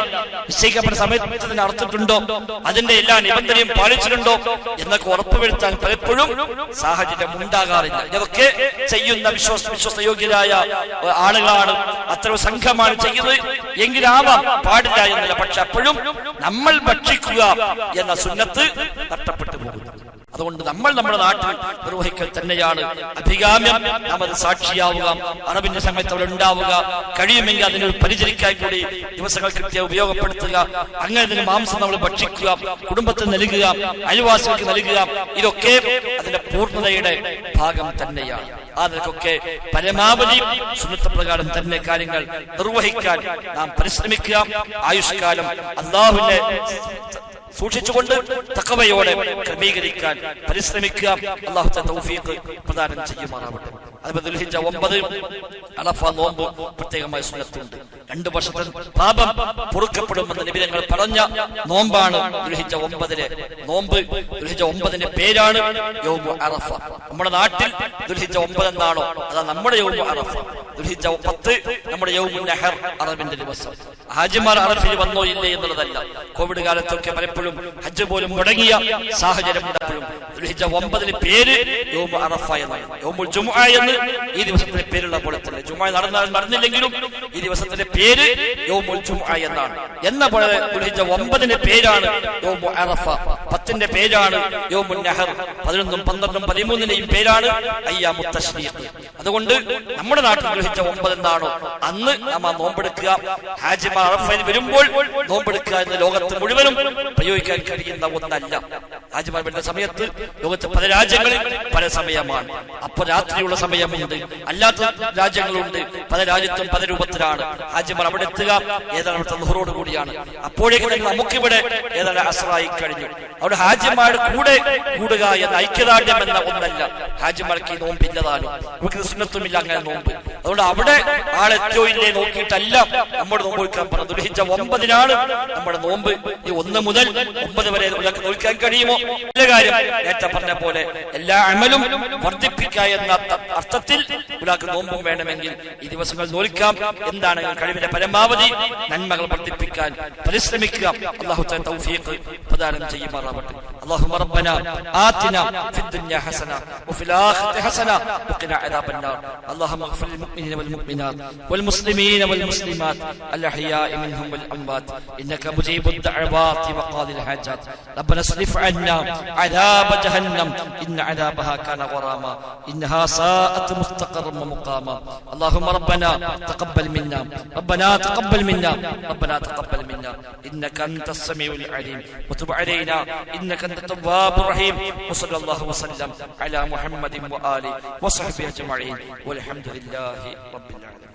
നിശ്ചയിക്കപ്പെട്ട സമയത്ത് അറുത്തിട്ടുണ്ടോ, അതിന്റെ എല്ലാ നിബന്ധനയും പാലിച്ചിട്ടുണ്ടോ എന്നൊക്കെ ഉറപ്പുവരുത്താൻ പലപ്പോഴും സാഹചര്യം ഉണ്ടാകാറില്ല. ഇതൊക്കെ ചെയ്യുന്ന വിശ്വസയോഗ്യരായ ആളുകളാണ്, അത്തരം സംഘമാണ് ചെയ്യുന്നത് എങ്കിലാവാം, പാടില്ല എന്നല്ല. പക്ഷെ അപ്പോഴും നമ്മൾ ഭക്ഷിക്കുക എന്ന സുന്നത്ത് നഷ്ടപ്പെട്ടു പോകുന്നു. അതുകൊണ്ട് നമ്മൾ നമ്മുടെ നാട്ടിൽ നിർവഹിക്കൽ തന്നെയാണ് അഭികാമ്യം. നാം അത് സാക്ഷിയാവുക, അറബിന്റെ സമയത്ത് അവിടെ ഉണ്ടാവുക, കഴിയുമെങ്കിൽ അതിനൊരു പരിചരിക്കാൻ കൂടി ദിവസങ്ങൾ കൃത്യം ഉപയോഗപ്പെടുത്തുക. അങ്ങനെ അതിന് മാംസം നമ്മൾ ഭക്ഷിക്കുക, കുടുംബത്തിന് നൽകുക, അയൽവാസികൾക്ക് നൽകുക. ഇതൊക്കെ അതിന്റെ പൂർണ്ണതയുടെ ഭാഗം തന്നെയാണ്. അതിനൊക്കെ പരമാവധി സുന്നത്ത് പ്രകാരം തന്നെ കാര്യങ്ങൾ നിർവഹിക്കാൻ നാം പരിശ്രമിക്കുക. ആയുഷ്കാലം അല്ലാഹുവിനെ സൂക്ഷിച്ചുകൊണ്ട് തഖ്വയോടെ ക്രമീകരിക്കാൻ പരിശ്രമിക്കുക. അല്ലാഹു തൗഫീഖ് പ്രദാനം ചെയ്യുമാറാവട്ടെ. അതുപോലെ ദുൽഹിജ്ജ 9 അറഫ നോമ്പ് പ്രത്യേകമായ സുന്നത്തുണ്ട്. 2 വർഷത്തെ പാപം പൊറുക്കപ്പെടുമെന്ന് നബി തങ്ങൾ പറഞ്ഞ നോമ്പാണ് ദുൽഹിജ്ജ 9 നോമ്പ്. ദുൽഹിജ്ജ 9 പേരാണ് യൗമു അറഫ. നമ്മുടെ നാട്ടിൽ ദുൽഹിജ്ജ 9 എന്നാണോ അതാ നമ്മുടെ യൗമു അറഫ. ദുൽഹിജ്ജ 10 നമ്മുടെ യൗമുൻ നഹർ, അറബിന്റെ ദിവസം. ഹാജിമാർ അറഫയിൽ വന്നോ ഇല്ലേ എന്നുള്ളതല്ല. കോവിഡ് കാലത്തൊക്കെ പലപ്പോഴും ഹജ്ജ് പോലും മുടങ്ങിയ സാഹചര്യം ഉണ്ടപ്പോഴും ദുൽഹിജ്ജ 9 പേര് യൗമു അറഫ എന്നാണ്. യൗമുൽ ജുമുഅ എന്ന് ഈ ദിവസത്തിന്റെ പേരുള്ള പോലെ തന്നെ ജുമുഅ നടന്നില്ലെങ്കിലും ഈ ദിവസത്തിന്റെ പേര് യൗമുൽ ജുമുഅ എന്നാണ്. എന്ന പോലെ ദുൽഹിജ്ജ 9 പേരാണ് യൗമു അറഫ, 10 പേരാണ് യൗമുൻ നഹർ, 11, 12, 13 പേരാണ് അയ്യാമുത് തശ്രീഖ്. അതുകൊണ്ട് നമ്മുടെ നാട്ടിൽ ദുൽഹിജ്ജ 9 എന്നാണോ അന്ന് നാം നോമ്പെടുക്കുക. ഹാജിമാർ അറഫയിൽ വരുമ്പോൾ നോമ്പെടുക്കുക എന്ന് ലോകത്ത് മുഴുവനും പ്രയോഗിക്കാൻ കഴിയുന്ന ഒന്നല്ല. ഹാജിമാർ വരുന്ന സമയത്ത് ലോകത്തെ പല രാജ്യങ്ങളിൽ പല സമയമാണ്. അപ്പൊ രാത്രിയുള്ള സമയമുണ്ട്, അല്ലാത്ത രാജ്യങ്ങളുണ്ട്. പല രാജ്യത്തും പല രൂപത്തിലാണ്. ഹാജിമാർ അവിടെ എത്തുക ഏതാണ് അവിടുത്തെ ളുഹറോട് കൂടിയാണ്. അപ്പോഴേക്കും നമുക്കിവിടെ ഏതാണ് അസ്റായി കഴിഞ്ഞു. അവിടെ ഹാജിമാരുടെ കൂടെ കൂടുക എന്ന ഐക്യദാർഢ്യം എന്ന ഒന്നല്ല. ഹാജിമാർക്ക് ഈ നോമ്പില്ലതാനും നമുക്ക് സുന്നത്തുമില്ല അങ്ങനെ നോമ്പ്. അതുകൊണ്ട് അവിടെ ആളെത്തിയോ ഇല്ലേ നോക്കിയിട്ടല്ല നമ്മുടെ നോമ്പ് നോക്കാൻ പറഞ്ഞു. ദുൽഹിജ്ജ 9 നമ്മുടെ നോമ്പ്. ഈ 1 മുതൽ 9 വരെ നോക്കാൻ കഴിയുമോ? എല്ലാ കാര്യം നേരത്തെ പറഞ്ഞ പോലെ എല്ലാ അമലും വർദ്ധിപ്പിക്കുക എന്ന അർത്ഥത്തിൽ ഒരാൾക്ക് നോമ്പും വേണമെങ്കിൽ ഈ ദിവസങ്ങൾ നോക്കാം. എന്താണ് കഴിവിന്റെ പരമാവധി നന്മകൾ വർദ്ധിപ്പിക്കാൻ പരിശ്രമിക്കുക. അല്ലാഹു തൗഫീഖ് പ്രദാനം ചെയ്യുമാറാവട്ടെ. اللهم ربنا آتنا في الدنيا حسنة وفي الآخرة حسنة وقنا عذاب النار. اللهم اغفر للمؤمنين والمؤمنات والمسلمين والمسلمات الأحياء منهم والأموات إنك مجيب الدعوات وقاضي الحاجات. ربنا اصرف عنا عذاب جهنم إن عذابها كان غراما إنها ساءت مستقرا ومقاما. اللهم ربنا تقبل منا ربنا تقبل منا ربنا تقبل منا إنك أنت السميع العليم وتب علينا إنك أنت التواب الرحيم. وصلى الله وسلم على محمد وآله وصحبه أجمعين والحمد لله رب العالمين.